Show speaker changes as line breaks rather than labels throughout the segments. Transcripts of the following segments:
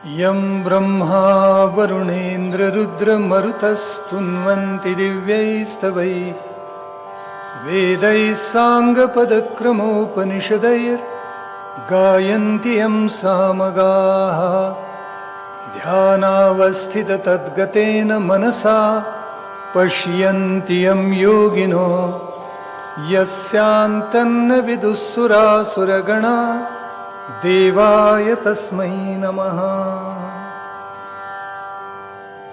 यं ब्रह्मा वरुणेन्द्ररुद्रमरुतस्तुन्वन्ति दिव्यैस्तवैः वेदैः साङ्गपदक्रमोपनिषदैर्गायन्ति यं सामगाः ध्यानावस्थिततद्गतेन मनसा पश्यन्ति यं योगिनो यस्यान्तन्न विदुःसुरासुरगणा देवाय तस्मै नमः।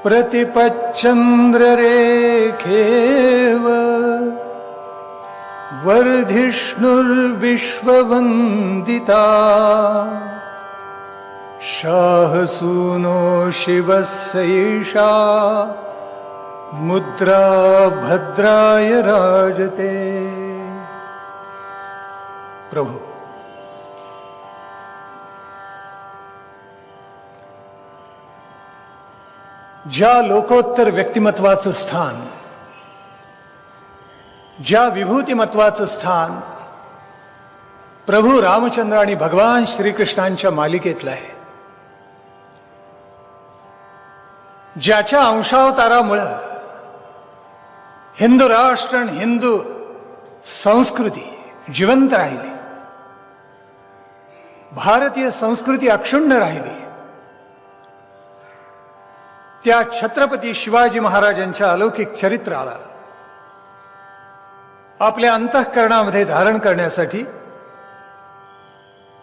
प्रतिपच्चन्द्ररेखेव वर्धिष्णुर्विश्ववन्दिता शाहसूनो शिवस्य ईशा मुद्रा भद्राय राजते। प्रभु, ज्या लोकोत्तर व्यक्तिमत्वाचं स्थान, ज्या विभूतिमत्वाचं स्थान प्रभू रामचंद्र आणि भगवान श्रीकृष्णांच्या मालिकेतलं आहे, ज्याच्या अंशावतारामुळं हिंदू राष्ट्र आणि हिंदू संस्कृती जिवंत राहिली, भारतीय संस्कृती अक्षुण्ण राहिली, त्या छत्रपती शिवाजी महाराजांच्या अलौकिक चरित्राला आपल्या अंतःकरणामध्ये धारण करण्यासाठी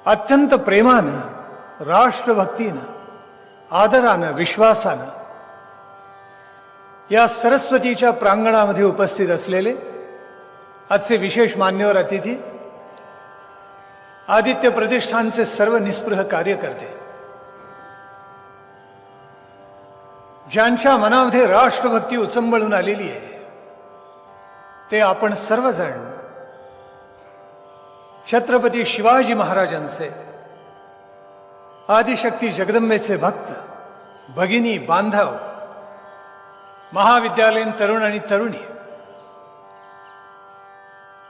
अत्यंत प्रेमानं, राष्ट्रभक्तीनं, आदरानं, विश्वासानं या सरस्वतीच्या प्रांगणामध्ये उपस्थित असलेले आजचे विशेष मान्यवर अतिथी, आदित्य प्रतिष्ठानचे सर्व निस्पृह कार्यकर्ते, ज्यांच्या मनामध्ये राष्ट्रभक्ती उचंबळून आलेली आहे, ते आपण सर्वजण छत्रपती शिवाजी महाराजांचे, आदिशक्ती जगदंबेचे भक्त, भगिनी, बांधव, महाविद्यालयीन तरुण आणि तरुणी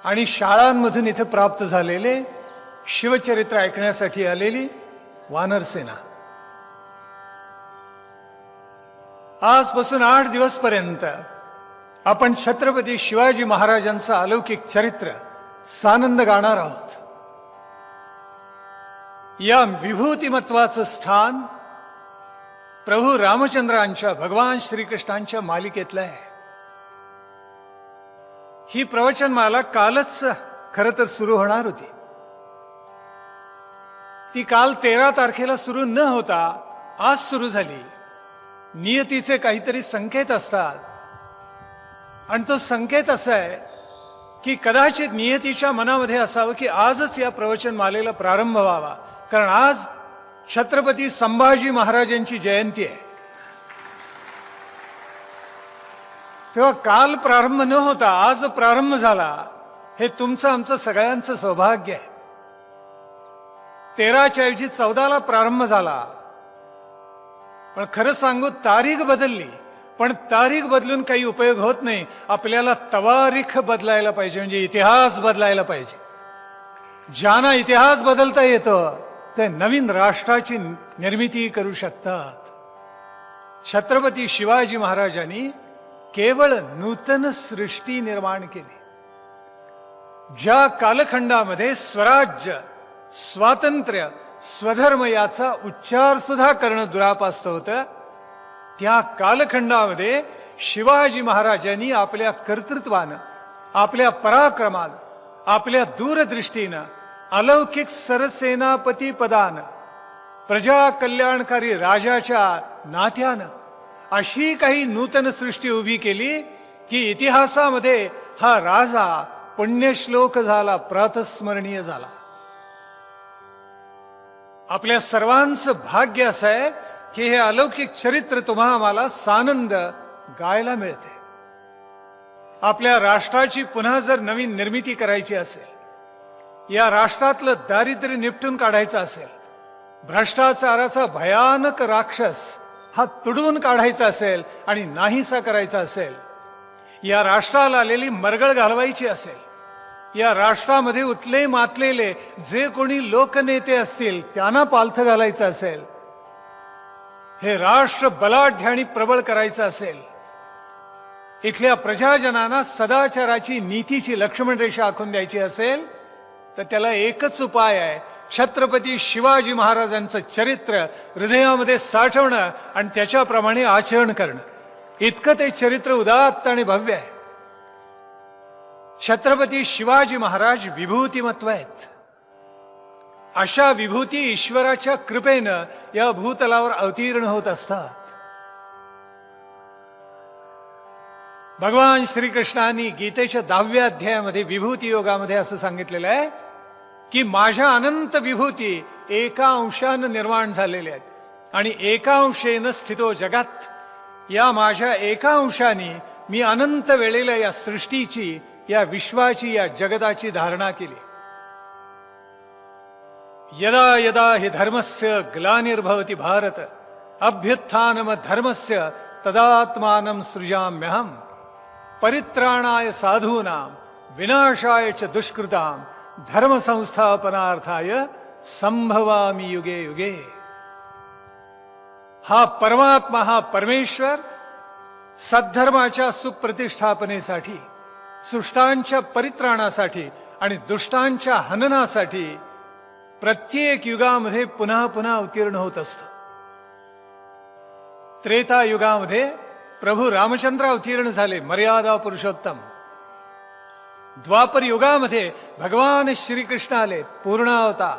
आणि शाळांमधून इथे प्राप्त झालेले शिवचरित्र ऐकण्यासाठी आलेली वानर सेना, आजपासून 8 दिवस पर्यंत आपण छत्रपती शिवाजी महाराजांचं अलौकिक चरित्र सानंद गाणार आहोत. या विभूतिमत्वाचं स्थान प्रभू रामचंद्रांच्या, भगवान श्रीकृष्णांच्या मालिकेतलं आहे. ही प्रवचनमाला कालच खरं तर सुरू होणार होती. ती काल 13 तारखेला सुरू न होता आज सुरू झाली. नियतीचे काहीतरी संकेत असतात आणि तो संकेत असा आहे की कदाचित नियतीच्या मनामध्ये असावं की आजच या प्रवचनमालेला प्रारंभ व्हावा, कारण आज छत्रपती संभाजी महाराजांची जयंती आहे. तेव्हा काल प्रारंभ न होता आज प्रारंभ झाला, हे तुमचं आमचं सगळ्यांचं सौभाग्य आहे. 13च्या ऐवजी 14ला प्रारंभ झाला, पण खरं सांगू तारीख बदलली, पण तारीख बदलून काही उपयोग होत नाही. आपल्याला तवारीख बदलायला पाहिजे, म्हणजे इतिहास बदलायला पाहिजे. ज्यांना इतिहास बदलता येतो ते नवीन राष्ट्राची निर्मिती करू शकतात. छत्रपती शिवाजी महाराजांनी केवळ नूतन सृष्टी निर्माण केली. ज्या कालखंडामध्ये स्वराज्य, स्वातंत्र्य, स्वधर्म याचा उच्चार सुद्धा करणं दुरापास्त होतं, त्या कालखंडामध्ये शिवाजी महाराजांनी आपल्या कर्तृत्वानं, आपल्या पराक्रमानं, आपल्या दूरदृष्टीनं, अलौकिक सरसेनापती पदानं, प्रजा कल्याणकारी राजाच्या नात्यानं अशी काही नूतन सृष्टी उभी केली की इतिहासामध्ये हा राजा पुण्यश्लोक झाला, प्रातस्मरणीय झाला. आपल्या सर्वांचं भाग्य असं आहे की हे अलौकिक चरित्र तुम्हा आम्हाला सानंद गायला मिळते. आपल्या राष्ट्राची पुन्हा जर नवीन निर्मिती करायची असेल, या राष्ट्रातलं दारिद्र्य निपटून काढायचं असेल, भ्रष्टाचाराचा भयानक राक्षस हा तुडवून काढायचा असेल आणि नाहीसा करायचा असेल, या राष्ट्राला आलेली मरगळ घालवायची असेल, या राष्ट्रामध्ये उतले मातलेले जे कोणी लोकनेते असतील त्यांना पालथ घालायचं असेल, हे राष्ट्र बलाढ्य आणि प्रबळ करायचं असेल, इथल्या प्रजाजनांना सदाचाराची नीतीची लक्ष्मण रेषा आखून द्यायची असेल, तर त्याला एकच उपाय आहे, छत्रपती शिवाजी महाराजांचं चरित्र हृदयामध्ये साठवणं आणि त्याच्याप्रमाणे आचरण करणं. इतकं ते चरित्र उदात्त आणि भव्य आहे. छत्रपती शिवाजी महाराज विभूतिमत्व आहेत. अशा विभूती ईश्वराच्या कृपेनं या भूतलावर अवतीर्ण होत असतात. भगवान श्रीकृष्णांनी गीतेच्या 10व्या अध्यायामध्ये विभूती योगामध्ये असं सांगितलेलं आहे की माझ्या अनंत विभूती एका अंशानं निर्माण झालेल्या आहेत आणि एका अंशेनं स्थितो जगात. या माझ्या एका अंशाने मी अनंत वेळेला या सृष्टीची, या विश्वाची, या जगताची धारणा केली. यदा यदा हि धर्मस्य ग्लानिर्भवति भारत अभ्युत्थानम धर्मस्य तदात्मानं सृजाम्यहम् परित्राणाय साधूनां विनाशाय च दुष्कृतां धर्म संस्थापनार्थाय संभवामि युगे युगे. हा परमात्मा, हा परमेश्वर सद्धर्माच्या सुप्रतिष्ठापनेसाठी, सुष्टांच्या परित्राणासाठी आणि दुष्टांच्या हननासाठी प्रत्येक युगामध्ये पुन्हा पुन्हा अवतीर्ण होत असतो. त्रेता युगामध्ये प्रभू रामचंद्र अवतीर्ण झाले, मर्यादा पुरुषोत्तम. द्वापर युगामध्ये भगवान श्रीकृष्ण आले, पूर्ण अवतार.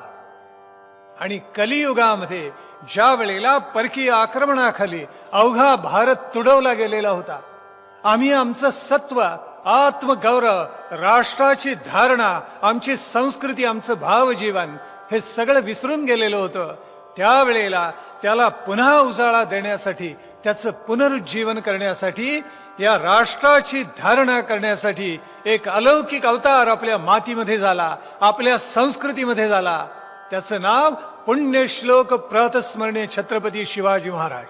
आणि कलियुगामध्ये ज्या वेळेला परकीय आक्रमणाखाली अवघा भारत तुडवला गेलेला होता, आम्ही आमचं सत्व, आत्मगौरव, राष्ट्राची धारणा, आमची संस्कृती, आमचं भावजीवन हे सगळं विसरून गेलेलं होतं. त्यावेळेला त्याला पुन्हा उजाळा देण्यासाठी, त्याचं पुनरुज्जीवन करण्यासाठी, या राष्ट्राची धारणा करण्यासाठी एक अलौकिक अवतार आपल्या मातीमध्ये झाला, आपल्या संस्कृतीमध्ये झाला. त्याचं नाव पुण्यश्लोक प्रातस्मरणीय छत्रपती शिवाजी महाराज.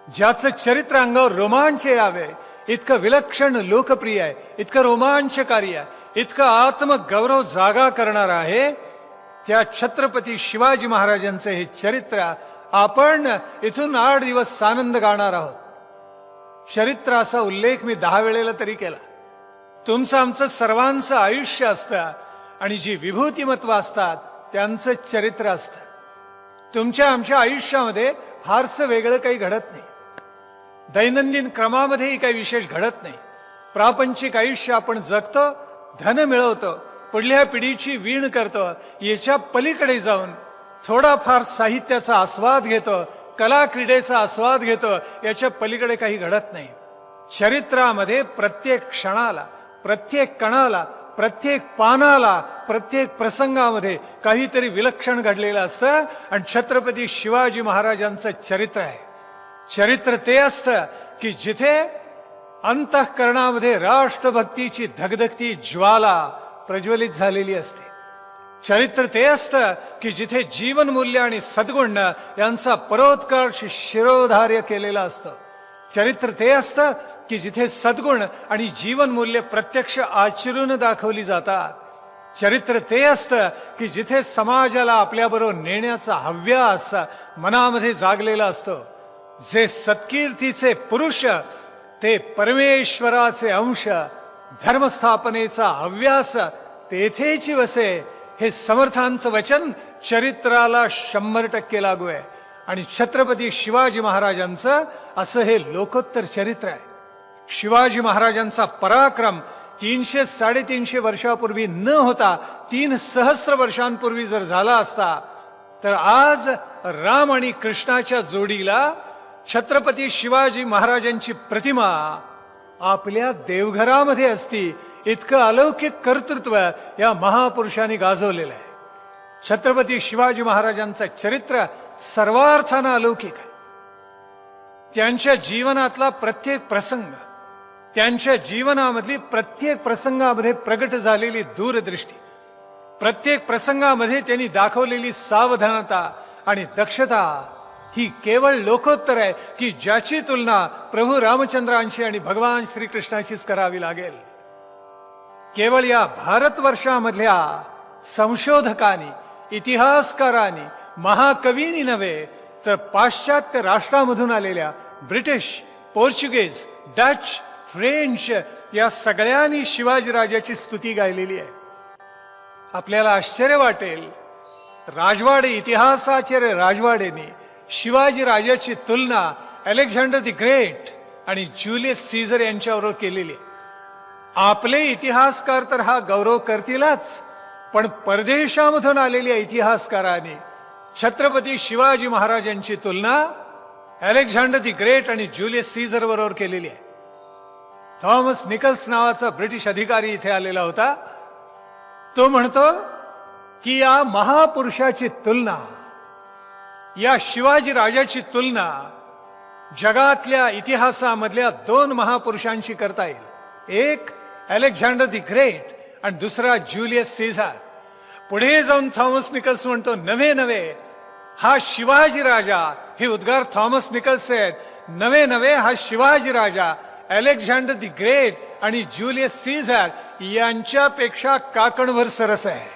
ज्याचं चरित्र अंगावर रोमांच यावे इतकं विलक्षण लोकप्रिय आहे, इतकं रोमांचकारी आहे, इतकं आत्मगौरव जागा करणार आहे. त्या छत्रपती शिवाजी महाराजांचं हे चरित्र आपण इथून 8 दिवस सानंद गाणार आहोत. चरित्राचा उल्लेख मी 10 वेळेला तरी केला. तुमचं आमचं सर्वांचं आयुष्य असतं आणि जी विभूतिमत्व असतात त्यांचं चरित्र असतं. तुमच्या आमच्या आयुष्यामध्ये फारसं वेगळं काही घडत नाही. दैनंदिन क्रमामध्येही काही विशेष घडत नाही. प्रापंचिक आयुष्य आपण जगतो, धन मिळवतो, पुढल्या पिढीची वीण करतो, याच्या पलीकडे जाऊन थोडाफार साहित्याचा आस्वाद घेतो, कला क्रीडेचा आस्वाद घेतो, याच्या पलीकडे काही घडत नाही. चरित्रामध्ये प्रत्येक क्षणाला, प्रत्येक कणाला, प्रत्येक पानाला, प्रत्येक प्रसंगामध्ये काहीतरी विलक्षण घडलेलं असतं. आणि छत्रपती शिवाजी महाराजांचं चरित्र आहे. चरित्र ते असतं की जिथे अंतःकरणामध्ये राष्ट्रभक्तीची धगधगती ज्वाला प्रज्वलित झालेली असते. चरित्र ते असतं की जिथे जीवनमूल्य आणि सद्गुण यांचा परोत्कर्ष शिरोधार्य केलेला असतं. चरित्र ते असतं की जिथे सद्गुण आणि जीवनमूल्य प्रत्यक्ष आचरून दाखवली जातात. चरित्र ते असतं की जिथे समाजाला आपल्याबरोबर नेण्याचा हव्यास मनामध्ये जागलेला असतो. जे सत्कीर्तीचे पुरुष ते परमेश्वराचे अंश, धर्मस्थापनेचा हव्यास तेथेच वसे, हे समर्थांचं वचन चरित्राला 100% लागू आहे. आणि छत्रपती शिवाजी महाराजांचं असं हे लोकोत्तर चरित्र आहे. शिवाजी महाराजांचा पराक्रम 300-350 वर्षापूर्वी न होता 3 सहस्र वर्षांपूर्वी जर झाला असता, तर आज राम आणि कृष्णाच्या जोडीला छत्रपती शिवाजी महाराजांची प्रतिमा आपल्या देवघरामध्ये असती. इतकं अलौकिक कर्तृत्व या महापुरुषांनी गाजवलेलं आहे. छत्रपती शिवाजी महाराजांचं चरित्र सर्वार्थानं अलौकिक आहे. त्यांच्या जीवनातला प्रत्येक प्रसंग, त्यांच्या जीवनामधली प्रत्येक प्रसंगामध्ये प्रगट झालेली दूरदृष्टी, प्रत्येक प्रसंगामध्ये त्यांनी दाखवलेली सावधानता आणि दक्षता ही केवळ लोकोत्तर आहे की ज्याची तुलना प्रभू रामचंद्रांशी आणि भगवान श्रीकृष्णाशीच करावी लागेल. केवळ या भारतवर्षामधल्या संशोधकांनी, इतिहासकारांनी, महाकवींनी नव्हे, तर पाश्चात्य राष्ट्रामधून आलेल्या ब्रिटिश, पोर्चुगीज, डच, फ्रेंच या सगळ्यांनी शिवाजीराजाची स्तुती गायलेली आहे. आपल्याला आश्चर्य वाटेल, राजवाडे इतिहासाचे राजवाडेने शिवाजी राजाची तुलना अलेक्झांडर द ग्रेट आणि ज्युलियस सीझर यांच्याबरोबर केलेली आहे. आपले इतिहासकार तर हा गौरव करतीलच, पण परदेशामधून आलेल्या इतिहासकारांनी छत्रपती शिवाजी महाराजांची तुलना अलेक्झांडर द ग्रेट आणि ज्युलियस सीझर बरोबर केलेली आहे. थॉमस निकल्स नावाचा ब्रिटिश अधिकारी इथे आलेला होता. तो म्हणतो की या महापुरुषाची तुलना, या शिवाजी राजाची तुलना जगातल्या इतिहासामधल्या दोन महापुरुषांशी करता येईल. एक अलेक्झांडर द ग्रेट आणि दुसरा ज्युलियस सीझर. पुढे जाऊन थॉमस निकल्स म्हणतो, नवे नवे हा शिवाजी राजा, हे उद्गार थॉमस निकल्स आहेत, नवे नवे हा शिवाजी राजा अलेक्झांडर द ग्रेट आणि ज्युलियस सीझर यांच्यापेक्षा काकणभर सरस आहे.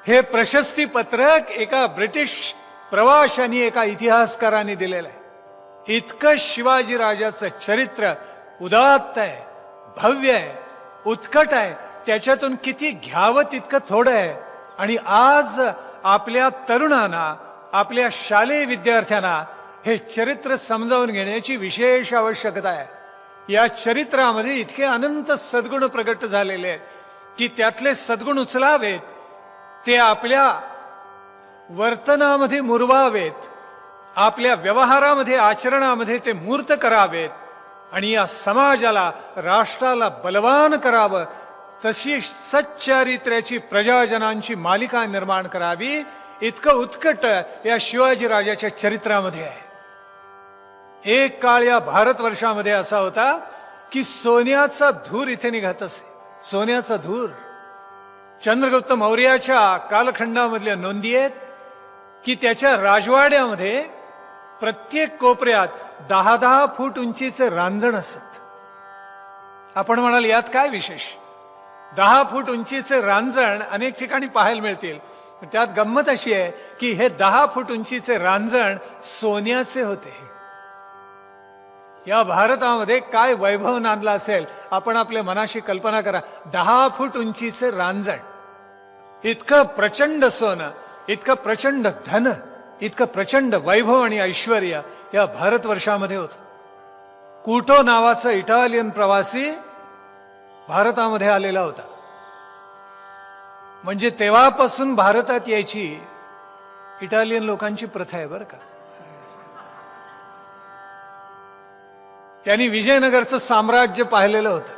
हे प्रशस्ती पत्रक एका ब्रिटिश प्रवाशांनी, एका इतिहासकाराने दिलेलं आहे. इतकं शिवाजी राजाचं चरित्र उदात्त आहे, भव्य आहे, उत्कट आहे. त्याच्यातून किती घ्यावं तितकं थोडं आहे. आणि आज आपल्या तरुणांना, आपल्या शालेय विद्यार्थ्यांना हे चरित्र समजावून घेण्याची विशेष आवश्यकता आहे. या चरित्रामध्ये इतके अनंत सद्गुण प्रगट झालेले आहेत की त्यातले सद्गुण उचलावेत, ते आपल्या वर्तनामध्ये मुरवावेत, आपल्या व्यवहारामध्ये, आचरणामध्ये ते मूर्त करावेत आणि या समाजाला, राष्ट्राला बलवान करावं. तशी सच्चारित्र्याची, प्रजाजनांची मालिका निर्माण करावी. इतकं उत्कट या शिवाजी राजाच्या चरित्रामध्ये आहे. एक काळ या भारतवर्षामध्ये असा होता की सोन्याचा धूर इथे निघत असे. सोन्याचा धूर. चंद्रगुप्त मौर्याच्या कालखंडामधल्या नोंदी आहेत की त्याच्या राजवाड्यामध्ये प्रत्येक कोपऱ्यात 10-10 फूट उंचीचे रांजण असत. आपण म्हणाल यात काय विशेष? 10 फूट उंचीचे रांजण अनेक ठिकाणी पाहायला मिळतील. त्यात गंमत अशी आहे की हे 10 फूट उंचीचे रांजण सोन्याचे होते. या भारतामध्ये काय वैभव नांदला असेल, आपण आपल्या मनाशी कल्पना करा. 10 फूट उंचीचे रांजण, इतकं प्रचंड सोनं, इतकं प्रचंड धन, इतकं प्रचंड वैभव आणि ऐश्वर या भारतवर्षामध्ये होतं. कुटो नावाचा इटालियन प्रवासी भारतामध्ये आलेला होता. म्हणजे तेव्हापासून भारतात यायची इटालियन लोकांची प्रथा आहे बरं का. त्यांनी विजयनगरचं साम्राज्य पाहिलेलं होतं.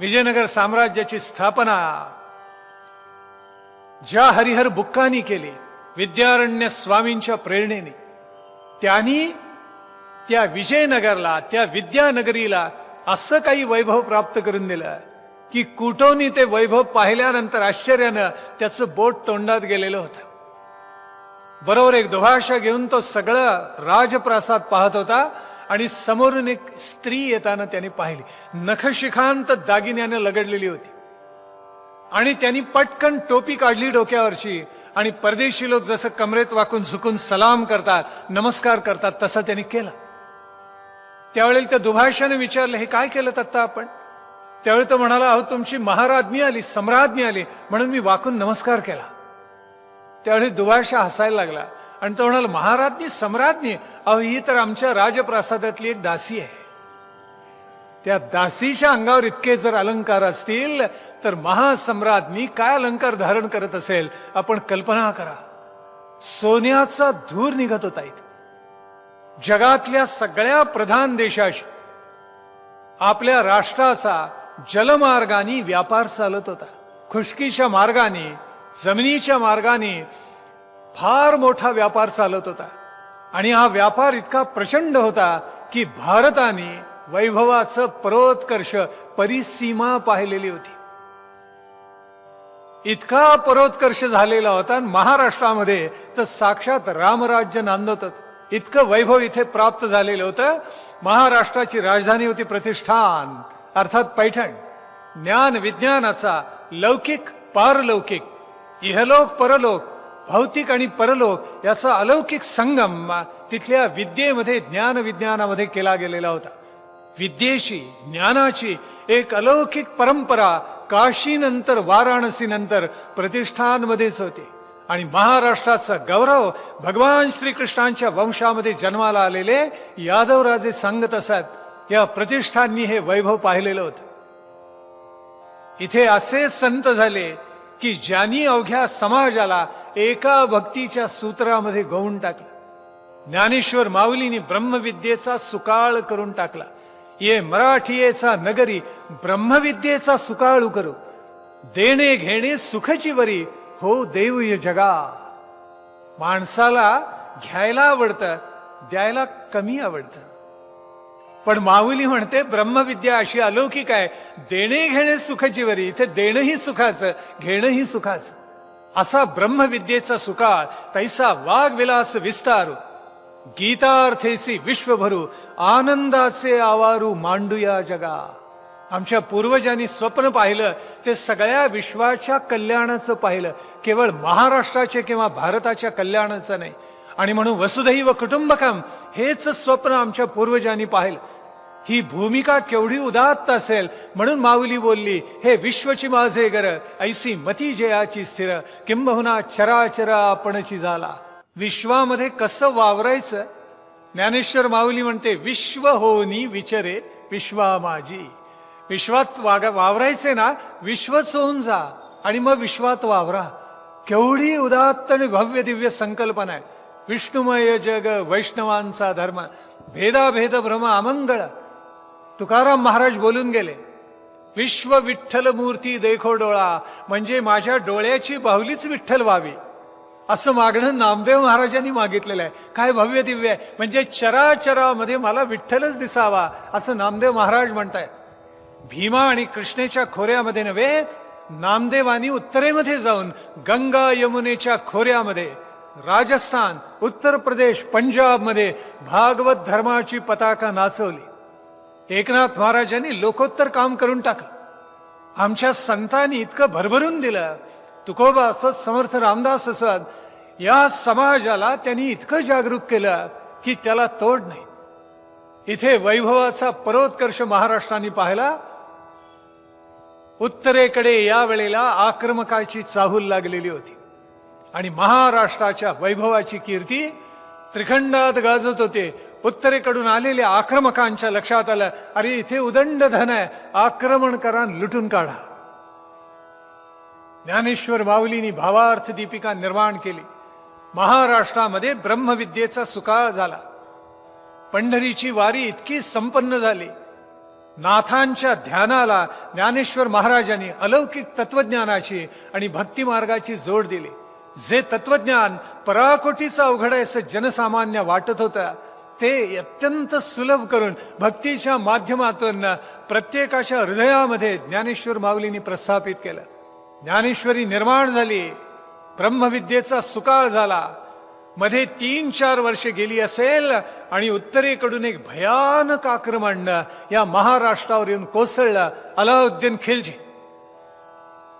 विजयनगर साम्राज्याची स्थापना ज्या हरिहर बुक्कानी केली, विद्यारण्य स्वामींच्या प्रेरणेने, त्यांनी त्या विजयनगरला, त्या विद्यानगरीला असं काही वैभव प्राप्त करून दिलं की कुटोनी ते वैभव पाहिल्यानंतर आश्चर्यानं त्याचं बोट तोंडात गेलेलं होतं. बरोबर एक दुभाषा घेऊन तो सगळं राजप्रासाद पाहत होता आणि समोरून एक स्त्री येताना त्याने पाहिली. नखशिखांत दागिन्यानं लगडलेली होती आणि त्यांनी पटकन टोपी काढली डोक्यावरची आणि परदेशी लोक जसं कमरेत वाकून झुकून सलाम करतात, नमस्कार करतात, तसं त्यांनी केलं. त्यावेळेला त्या दुभाषाने विचारलं, हे काय केलं आत्ता आपण? त्यावेळी तो म्हणाला, अहो तुमची महाराज्ञी आली, सम्राज्ञी आली म्हणून मी वाकून नमस्कार केला. त्यावेळी दुभाषा हसायला लागला आणि तो म्हणाला, महाराज्ञी, सम्राज्ञी? अहो ही तर आमच्या राजप्रासादातली एक दासी आहे. त्या दासीच्या अंगावर इतके जर अलंकार असतील तर महासम्राज्ञी काय अलंकार धारण करत असेल आपण कल्पना करा. सोन्याचा धूर निघत होता इथे. जगातल्या सगळ्या प्रधान देशाशी आपल्या राष्ट्राचा जलमार्गाने व्यापार चालत होता. खुष्कीच्या मार्गाने, जमिनीच्या मार्गाने फार मोठा व्यापार चालत होता आणि हा व्यापार इतका प्रचंड होता की भारताने वैभवाचं परोत्कर्ष, परिसीमा पाहिलेली होती. इतका परोत्कर्ष झालेला होता. महाराष्ट्रामध्ये तर साक्षात रामराज्य नांदत होतं. इतकं वैभव इथे प्राप्त झालेलं होतं. महाराष्ट्राची राजधानी होती प्रतिष्ठान, अर्थात पैठण. ज्ञान विज्ञानाचा, लौकिक पारलौकिक, इहलोक परलोक, भौतिक आणि परलोक याचा अलौकिक संगम तिथल्या विद्येमध्ये, ज्ञान विज्ञानामध्ये केला गेलेला होता. विद्येची, ज्ञानाची एक अलौकिक परंपरा काशीनंतर, वाराणसीनंतर प्रतिष्ठानमध्येच होती. आणि महाराष्ट्राचा गौरव भगवान श्रीकृष्णांच्या वंशामध्ये जन्माला आलेले यादवराजे सांगत असत. या प्रतिष्ठाननी हे वैभव पाहिलेलं होतं. इथे असे संत झाले की ज्यांनी अवघ्या समाजाला एका भक्तीच्या सूत्रामध्ये गवून टाकलं. ज्ञानेश्वर माऊलींनी ब्रह्मविद्येचा सुकाळ करून टाकला. ये मराठीयेचा नगरी ब्रह्मविद्येचा सुकाळू करू, देणे घेणे सुखची वरी हो देऊय जगा. माणसाला घ्यायला आवडतं, द्यायला कमी आवडतं. पण माऊली म्हणते ब्रह्मविद्या अशी अलौकिक आहे, देणे घेणे सुखाची वरी. इथे देणंही सुखाचं, घेणंही सुखाचं. असा ब्रह्मविद्येचा सुकाळ, तैसा वाग्विलास विस्तारू, गीतार्थेसी विश्वभरू, आनंदाचे आवारू मांडूया जगा. आमच्या पूर्वजांनी स्वप्न पाहिलं ते सगळ्या विश्वाच्या कल्याणाचं पाहिलं, केवळ महाराष्ट्राचे किंवा भारताच्या कल्याणाचं नाही. आणि म्हणून वसुधैव कुटुंबकम हेच स्वप्न आमच्या पूर्वजांनी पाहिलं. ही भूमिका केवढी उदात्त असेल म्हणून माऊली बोलली, हे विश्वची माझे गर, ऐसी मती जयाची स्थिर, किंबहुना चराचर आपणची झाला. विश्वामध्ये कसं वावरायचं? ज्ञानेश्वर माऊली म्हणते, विश्व होनी विचरे विश्वा माझी. विश्वात वावरायचे ना, विश्वच होऊन जा आणि मग विश्वात वावरा. केवढी उदात्त आणि भव्य दिव्य संकल्पना आहे. विष्णुमय जग वैष्णवांचा धर्म, भेदाभेद भ्रम अमंगळ. तुकाराम महाराज बोलून गेले, विश्व विठ्ठल मूर्ती देखो डोळा, म्हणजे माझ्या डोळ्याची बाहुलीच विठ्ठल व्हावी, असं मागणं नामदेव महाराजांनी मागितलेलं आहे. काय भव्य दिव्य आहे, म्हणजे चराचरामध्ये मला विठ्ठलच दिसावा असं नामदेव महाराज म्हणतायत. भीमा आणि कृष्णेच्या खोऱ्यामध्ये नव्हे, नामदेवानी उत्तरेमध्ये जाऊन गंगा यमुनेच्या खोऱ्यामध्ये राजस्थान, उत्तर प्रदेश, पंजाब मध्ये भागवत धर्माची पताका नाचवली. एकनाथ महाराजांनी लोकोत्तर काम करून टाकलं. आमच्या संतांनी इतकं भरभरून दिलं. तुकोबा असत, समर्थ रामदास असत, या समाजाला त्यांनी इतकं जागरूक केलं की त्याला तोड नाही. इथे वैभवाचा परोत्कर्ष महाराष्ट्राने पाहिला. उत्तरेकडे या वेळेला आक्रमकाची चाहूल लागलेली होती आणि महाराष्ट्राच्या वैभवाची कीर्ती त्रिखंडात गाजत होते. उत्तरेकडून आलेल्या आक्रमकांच्या लक्षात आलं, अरे इथे उदंड धन आहे, आक्रमण करा, लुटून काढा. ज्ञानेश्वर माऊलींनी भावार्थ दीपिका निर्माण केली. महाराष्ट्रामध्ये ब्रह्मविद्येचा सुकाळ झाला. पंढरीची वारी इतकी संपन्न झाली. नाथांच्या ध्यानाला ज्ञानेश्वर महाराजांनी अलौकिक तत्वज्ञानाची आणि भक्ती मार्गाची जोड दिली. जे तत्वज्ञान पराकोटीचं अवघड आहे असं जनसामान्य वाटत होतं, ते अत्यंत सुलभ करून भक्तीच्या माध्यमातून प्रत्येकाच्या हृदयामध्ये ज्ञानेश्वर माऊलींनी प्रस्थापित केलं. ज्ञानेश्वरी निर्माण झाली, ब्रह्मविद्येचा सुकाळ झाला. मध्ये 3-4 वर्षे गेली असेल आणि उत्तरेकडून एक भयानक आक्रमण या महाराष्ट्रावर येऊन कोसळलं. अलाउद्दीन खिलजी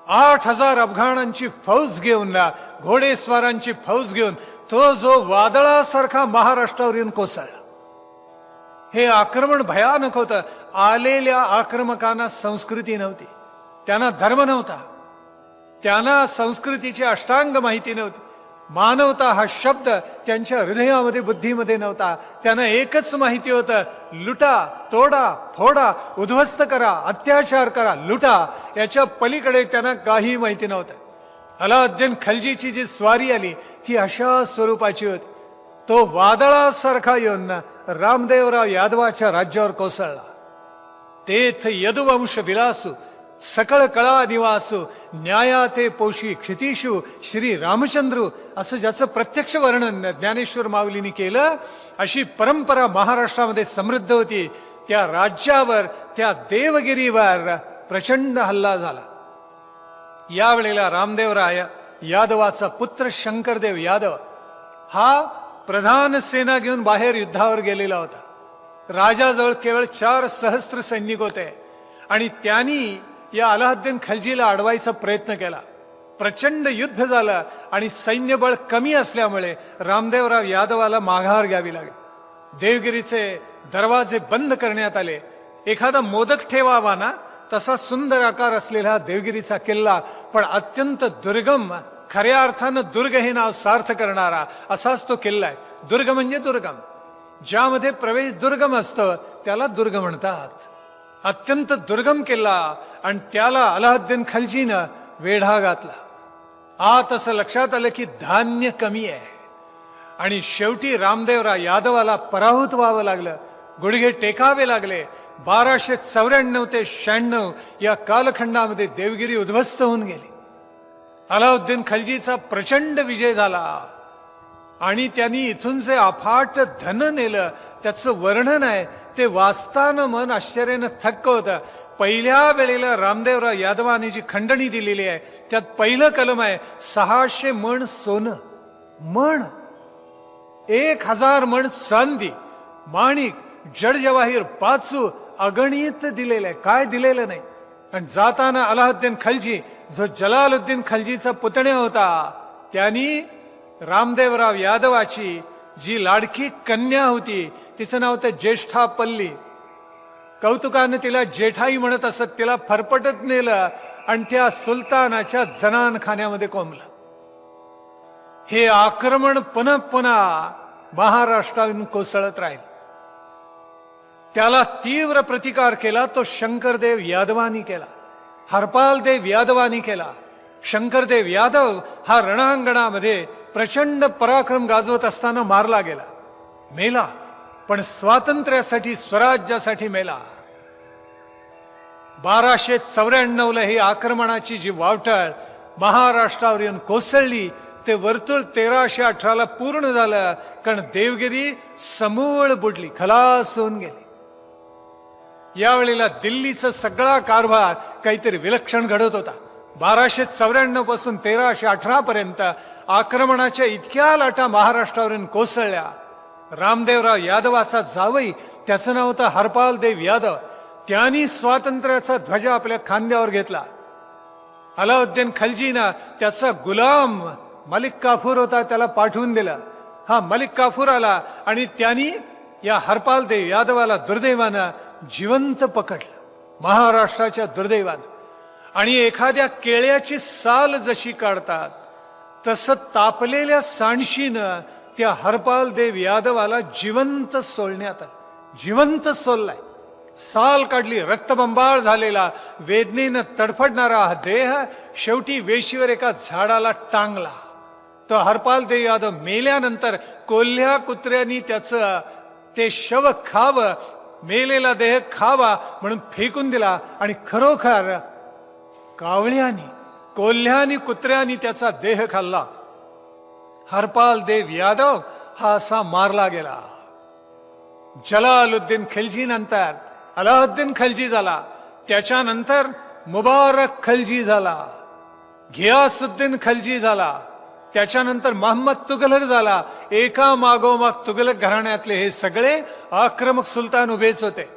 8,000 अफगाणांची फौज घेऊन, घोडेस्वारांची फौज घेऊन तो जो वादळासारखा महाराष्ट्रावर येऊन कोसळला. हे आक्रमण भयानक होतं. आलेल्या आक्रमकांना संस्कृती नव्हती, त्यांना धर्म नव्हता, त्यांना संस्कृतीची अष्टांग माहिती नव्हती. मानवता हा शब्द त्यांच्या हृदयामध्ये, बुद्धीमध्ये नव्हता. त्यांना एकच माहिती होतं, लुटा, तोडा, फोडा, उद्ध्वस्त करा, अत्याचार करा, लुटा. याच्या पलीकडे त्यांना काही माहिती नव्हतं. अलाउद्दीन खलजीची जी स्वारी आली ती अशा स्वरूपाची होती. तो वादळासारखा येऊन रामदेवराव यादवाच्या राज्यावर कोसळला. तेथ यदुवंश विलासू, सकळ कळा निवासू, न्याया ते पोशी क्षितिशू, श्री रामचंद्रू, असं ज्याचं प्रत्यक्ष वर्णन ज्ञानेश्वर माऊलींनी केलं. अशी परंपरा महाराष्ट्रामध्ये समृद्ध होती. त्या राज्यावर, त्या देवगिरीवर प्रचंड हल्ला झाला. यावेळेला रामदेवराय यादवाचा पुत्र शंकरदेव यादव हा प्रधान सेना घेऊन बाहेर युद्धावर गेलेला होता. राजाजवळ केवळ 4 सहस्त्र सैनिक होते आणि त्यांनी या अलाउद्दीन खलजीला अडवायचा प्रयत्न केला. प्रचंड युद्ध झालं आणि सैन्यबळ कमी असल्यामुळे रामदेवराव यादवाला माघार घ्यावी लागली. देवगिरीचे दरवाजे बंद करण्यात आले. एखादा मोदक ठेवावा ना तसा सुंदर आकार असलेला देवगिरीचा किल्ला, पण अत्यंत दुर्गम, खऱ्या अर्थानं दुर्ग हे नाव सार्थ करणारा असाच तो किल्ला आहे. दुर्ग म्हणजे दुर्गम, ज्यामध्ये प्रवेश दुर्गम असतं त्याला दुर्ग म्हणतात. अत्यंत दुर्गम किल्ला, आणि त्याला अलाउद्दीन खलजीनं वेढा घातला. आत असं लक्षात आलं की धान्य कमी आहे, आणि शेवटी रामदेवराव यादवाला पराभूत व्हावं लागलं, गुडघे टेकावे लागले. 1294 ते 96 या कालखंडामध्ये देवगिरी उद्ध्वस्त होऊन गेली. अलाउद्दीन खलजीचा प्रचंड विजय झाला, आणि त्यांनी इथून जे अफाट धन नेलं त्याचं वर्णन आहे ते वाचताना मन आश्चर्यानं थक्क होतं. पहिल्या वेळेला रामदेवराव यादवाने जी खंडणी दिलेली आहे त्यात पहिलं कलम आहे 600 मण सोनं, मण 1000 मण चांदी, माणिक, जड जवाहीर, पाचू, अगणित दिलेलं आहे, काय दिलेलं नाही. आणि जाताना अलाउद्दीन खलजी जो जलालुद्दीन खलजीचा पुतण्या होता त्यांनी रामदेवराव यादवाची जी लाडकी कन्या होती तिचं नाव होतं ज्येष्ठापल्ली, कौतुकानं तिला जेठाई म्हणत असत, तिला फरफटत नेलं आणि त्या सुलतानाच्या जनानखान्यामध्ये कोंबलं. हे आक्रमण पुन्हा पुन्हा महाराष्ट्रातून कोसळत राहील. त्याला तीव्र प्रतिकार केला तो शंकरदेव यादवानी केला, हरपालदेव यादवानी केला. शंकरदेव यादव हा रणांगणामध्ये प्रचंड पराक्रम गाजवत असताना मारला गेला, मेला, पण स्वातंत्र्यासाठी, स्वराज्यासाठी मेला. 1294 ही आक्रमणाची जी वावटळ महाराष्ट्रावर येऊन कोसळली ते वर्तुळ 1318 पूर्ण झालं, कारण देवगिरी समूळ बुडली, खलास होऊन गेली. यावेळेला दिल्लीचा सगळा कारभार काहीतरी विलक्षण घडत होता. 1294 पासून 1318 पर्यंत आक्रमणाच्या इतक्या लाटा महाराष्ट्रावरून कोसळल्या. रामदेवराव यादवाचा जावई, त्याचं नाव होतं हरपालदेव यादव, त्यांनी स्वातंत्र्याचा ध्वजा आपल्या खांद्यावर घेतला. अलाउद्दीन खलजीनं त्याचा गुलाम मलिक काफूर होता त्याला पाठवून दिला. हा मलिक काफूर आला आणि त्यांनी या हरपालदेव यादवाला दुर्दैवानं जिवंत पकडलं, महाराष्ट्राच्या दुर्दैवानं. आणि एखाद्या केळ्याची साल जशी काढतात तसं तापलेल्या सांडशीनं त्या हरपालदेव यादवाला जिवंत सोलण्यात आलं, जिवंत सोललाय. साल काढली, रक्तबंबाळ झालेला, वेदनेनं तडफडणारा हा देह शेवटी वेशीवर एका झाडाला टांगला. तो हरपालदेव यादव मेल्यानंतर कोल्ह्या कुत्र्यांनी त्याचं ते शव खावं, मेलेला देह खावा म्हणून फेकून दिला. आणि खरोखर कावळ्यानी, कोल्ह्यानी, कुत्र्यांनी त्याचा देह खाल्ला. हरपालदेव यादव हा असा मारला गेला. जलालुद्दीन खलजी नंतर अलाउद्दीन खलजी झाला, त्याच्यानंतर मुबारक खलजी झाला, घियासुद्दीन खलजी झाला, त्याच्यानंतर मोहम्मद तुघलक झाला. एका मागोमाग तुघलक घराण्यातले हे सगळे आक्रमक सुलतान उभेच होते.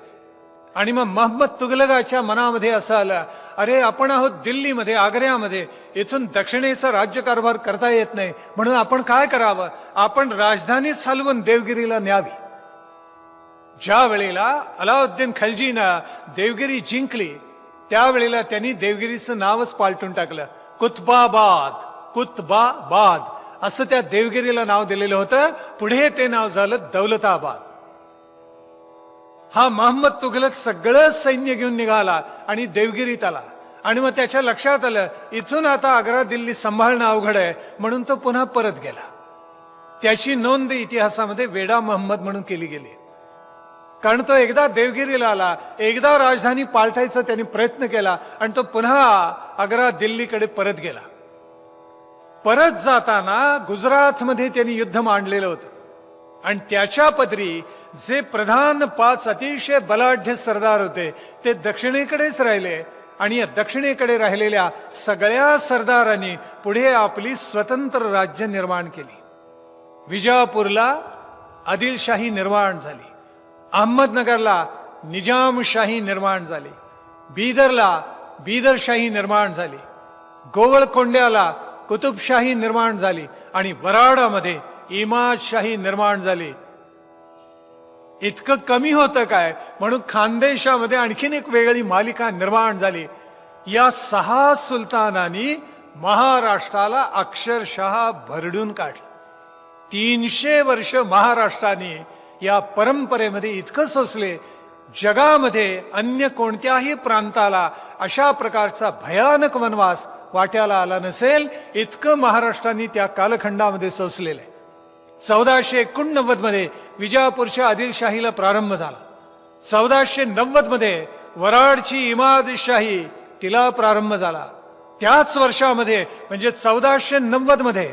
आणि मग मोहम्मद तुघलकाच्या मनामध्ये असं आलं, अरे आपण आहोत दिल्लीमध्ये, आग्र्यामध्ये, इथून दक्षिणेचा राज्यकारभार करता येत नाही, म्हणून आपण काय करावं, आपण राजधानीच हलवून देवगिरीला न्यावी. ज्या वेळेला अलाउद्दीन खलजीनं देवगिरी जिंकली त्यावेळेला त्यांनी देवगिरीचं नावच पालटून टाकलं, कुतबाबाद, कुतबाबाद असं त्या देवगिरीला नाव दिलेलं होतं. पुढे ते नाव झालं दौलताबाद. हा मोहम्मद तुघलक सगळं सैन्य घेऊन निघाला आणि देवगिरीत आला. आणि मग त्याच्या लक्षात आलं इथून आता आग्रा दिल्ली सांभाळणं अवघड आहे, म्हणून तो पुन्हा परत गेला. त्याची नोंद इतिहासामध्ये वेडा मोहम्मद म्हणून केली गेली, कारण तो एकदा देवगिरीला आला, एकदा राजधानी पालटायचा त्यांनी प्रयत्न केला आणि तो पुन्हा आग्रा दिल्लीकडे परत गेला. परत जाताना गुजरातमध्ये त्यांनी युद्ध मांडलेलं होतं आणि त्याच्या पदरी जे प्रधान 5 अतिशय बलाढ्य सरदार होते ते दक्षिणेकडेच राहिले. आणि या दक्षिणेकडे राहिलेल्या सगळ्या सरदारांनी पुढे आपली स्वतंत्र राज्य निर्माण केली. विजापूरला आदिलशाही निर्माण झाली, अहमदनगरला निजामशाही निर्माण झाली, बीदरला बीदरशाही निर्माण झाली, गोवळकोंड्याला कुतुबशाही निर्माण झाली आणि वराडामध्ये इमादशाही निर्माण झाली. इतकं कमी होतं काय म्हणून खानदेशामध्ये आणखीन एक वेगळी मालिका निर्माण झाली. या 6 सुलतानांनी महाराष्ट्राला अक्षरशः भरडून काढलं. 300 वर्ष महाराष्ट्राने या परंपरेमध्ये इतकं सोसले, जगामध्ये अन्य कोणत्याही प्रांताला अशा प्रकारचा भयानक वनवास वाट्याला आला नसेल इतकं महाराष्ट्राने त्या कालखंडामध्ये सोसलेलं आहे. 1489 मध्ये विजापूरच्या आदिलशाहीला प्रारंभ झाला. 1490 मध्ये वराडची इमादशाही तिला प्रारंभ झाला. त्याच वर्षामध्ये म्हणजे 1490 मध्ये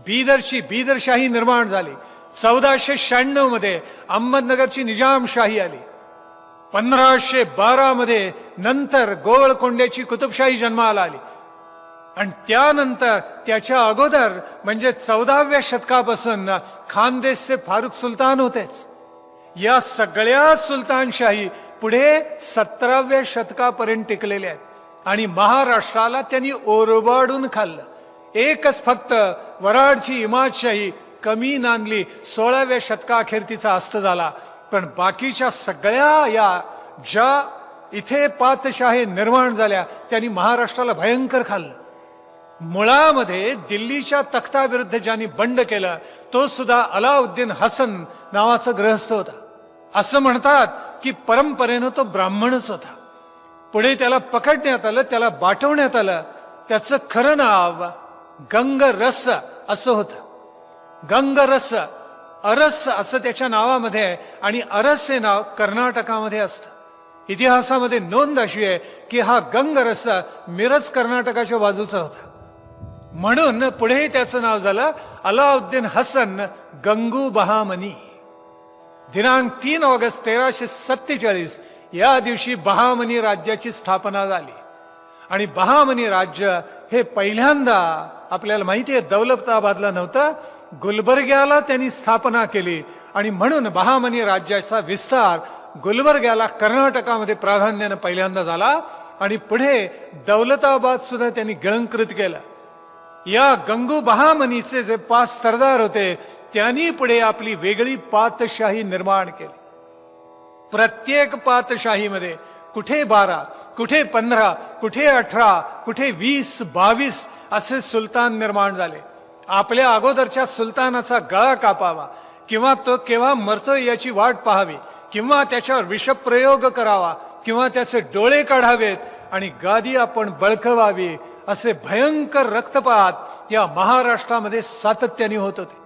बीदरची बीदरशाही निर्माण झाली. 1496 मध्ये अहमदनगरची निजामशाही आली. 1512 मध्ये नंतर गोवळकोंड्याची कुतुबशाही जन्माला आली. आणि त्यानंतर त्याच्या अगोदर म्हणजे 14व्या शतकापासून खानदेशचे फारुख सुलतान होतेच. या सगळ्या सुलतानशाही पुढे 17व्या शतकापर्यंत टिकलेल्या आहेत आणि महाराष्ट्राला त्यांनी ओरबाडून खाल्लं. एकच फक्त वराडची इमादशाही कमी नांदली, 16व्या शतकाअखेर तिचा अस्त झाला. पण बाकीच्या सगळ्या या ज्या इथे पातशाही निर्माण झाल्या त्यांनी महाराष्ट्राला भयंकर खाल्लं. मुळामध्ये दिल्लीच्या तख्ताविरुद्ध ज्यांनी बंड केलं तो सुद्धा अलाउद्दीन हसन नावाचा ग्रहस्थ होता. असं म्हणतात की परंपरेनं तो ब्राह्मणच होता. पुढे त्याला पकडण्यात आलं, त्याला बाटवण्यात आलं. त्याचं खरं नाव गंगरस असं होतं. गंगरस अरस असं त्याच्या नावामध्ये आहे आणि अरस हे नाव कर्नाटकामध्ये असतं. इतिहासामध्ये नोंद अशी आहे की हा गंगरस मिरज कर्नाटकाच्या बाजूचा होता. म्हणून पुढे त्याचं नाव झालं अलाउद्दीन हसन गंगू बहामनी. दिनांक 3 ऑगस्ट 1347 या दिवशी बहामनी राज्याची स्थापना झाली. आणि बहामनी राज्य हे पहिल्यांदा आपल्याला माहिती आहे दौलताबादला नव्हतं, गुलबर्ग्याला त्यांनी स्थापना केली. आणि म्हणून बहामनी राज्याचा विस्तार गुलबर्ग्याला कर्नाटकामध्ये प्राधान्याने पहिल्यांदा झाला आणि पुढे दौलताबाद सुद्धा त्यांनी गिळंकृत केलं. या गंगू बहामनीचे जे 5 सरदार होते त्यांनी पुढे आपली वेगळी पातशाही निर्माण केली. प्रत्येक पातशाहीमध्ये कुठे 12, कुठे 15, कुठे 18, कुठे 20, 22 असे सुलतान निर्माण झाले. आपल्या अगोदरच्या सुलतानाचा गळा कापावा किंवा तो केव्हा मरतोय याची वाट पाहावी किंवा त्याच्यावर विषप्रयोग करावा किंवा त्याचे डोळे काढावेत आणि गादी आपण बळकवावी असे भयंकर रक्तपात या महाराष्ट्रामध्ये सातत्याने होत होते.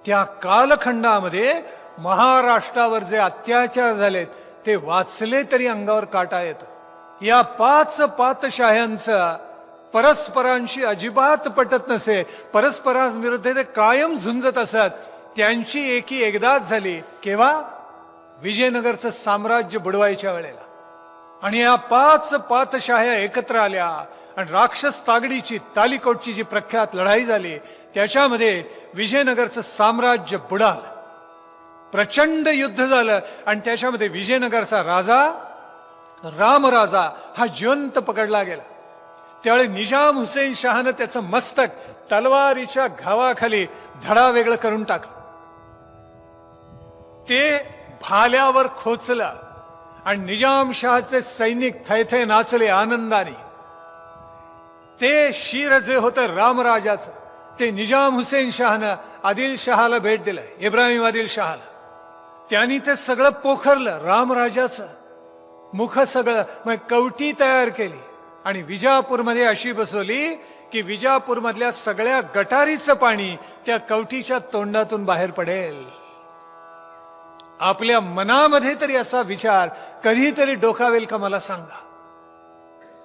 त्या कालखंडामध्ये महाराष्ट्रावर जे अत्याचार झालेत ते वाचले तरी अंगावर काटा येतो. या 5 पातशाह्यांचं परस्परांशी अजिबात पटत नसे, परस्परांविरुद्ध ते कायम झुंजत असत. त्यांची एकी एकदाच झाली केव्हा विजयनगरचं साम्राज्य बुडवायच्या वेळेला. आणि या 5 पातशाह्या एकत्र आल्या आणि राक्षस तागडीची तालिकोटची जी प्रख्यात लढाई झाली त्याच्यामध्ये विजयनगरचं साम्राज्य बुडालं. प्रचंड युद्ध झालं आणि त्याच्यामध्ये विजयनगरचा राजा रामराजा हा जिवंत पकडला गेला. त्यावेळी निजाम हुसेन शहानं त्याचं मस्तक तलवारीच्या घावाखाली धडावेगळं करून टाकलं. ते भाल्यावर खोचलं आणि निजामशहाचे सैनिक थैथे नाचले आनंदाने. ते शिर जे होतं रामराजाचं ते निजाम हुसेन शहानं आदिलशहाला भेट दिलं, इब्राहिम आदिलशहाला. त्यांनी ते सगळं पोखरलं, रामराजाचं मुख सगळं मग कवटी तयार केली आणि विजापूरमध्ये अशी बसवली की विजापूरमधल्या सगळ्या गटारीचं पाणी त्या कवटीच्या तोंडातून बाहेर पडेल. आपल्या मनामध्ये तरी असा विचार कधीतरी डोकावेल का मला सांगा.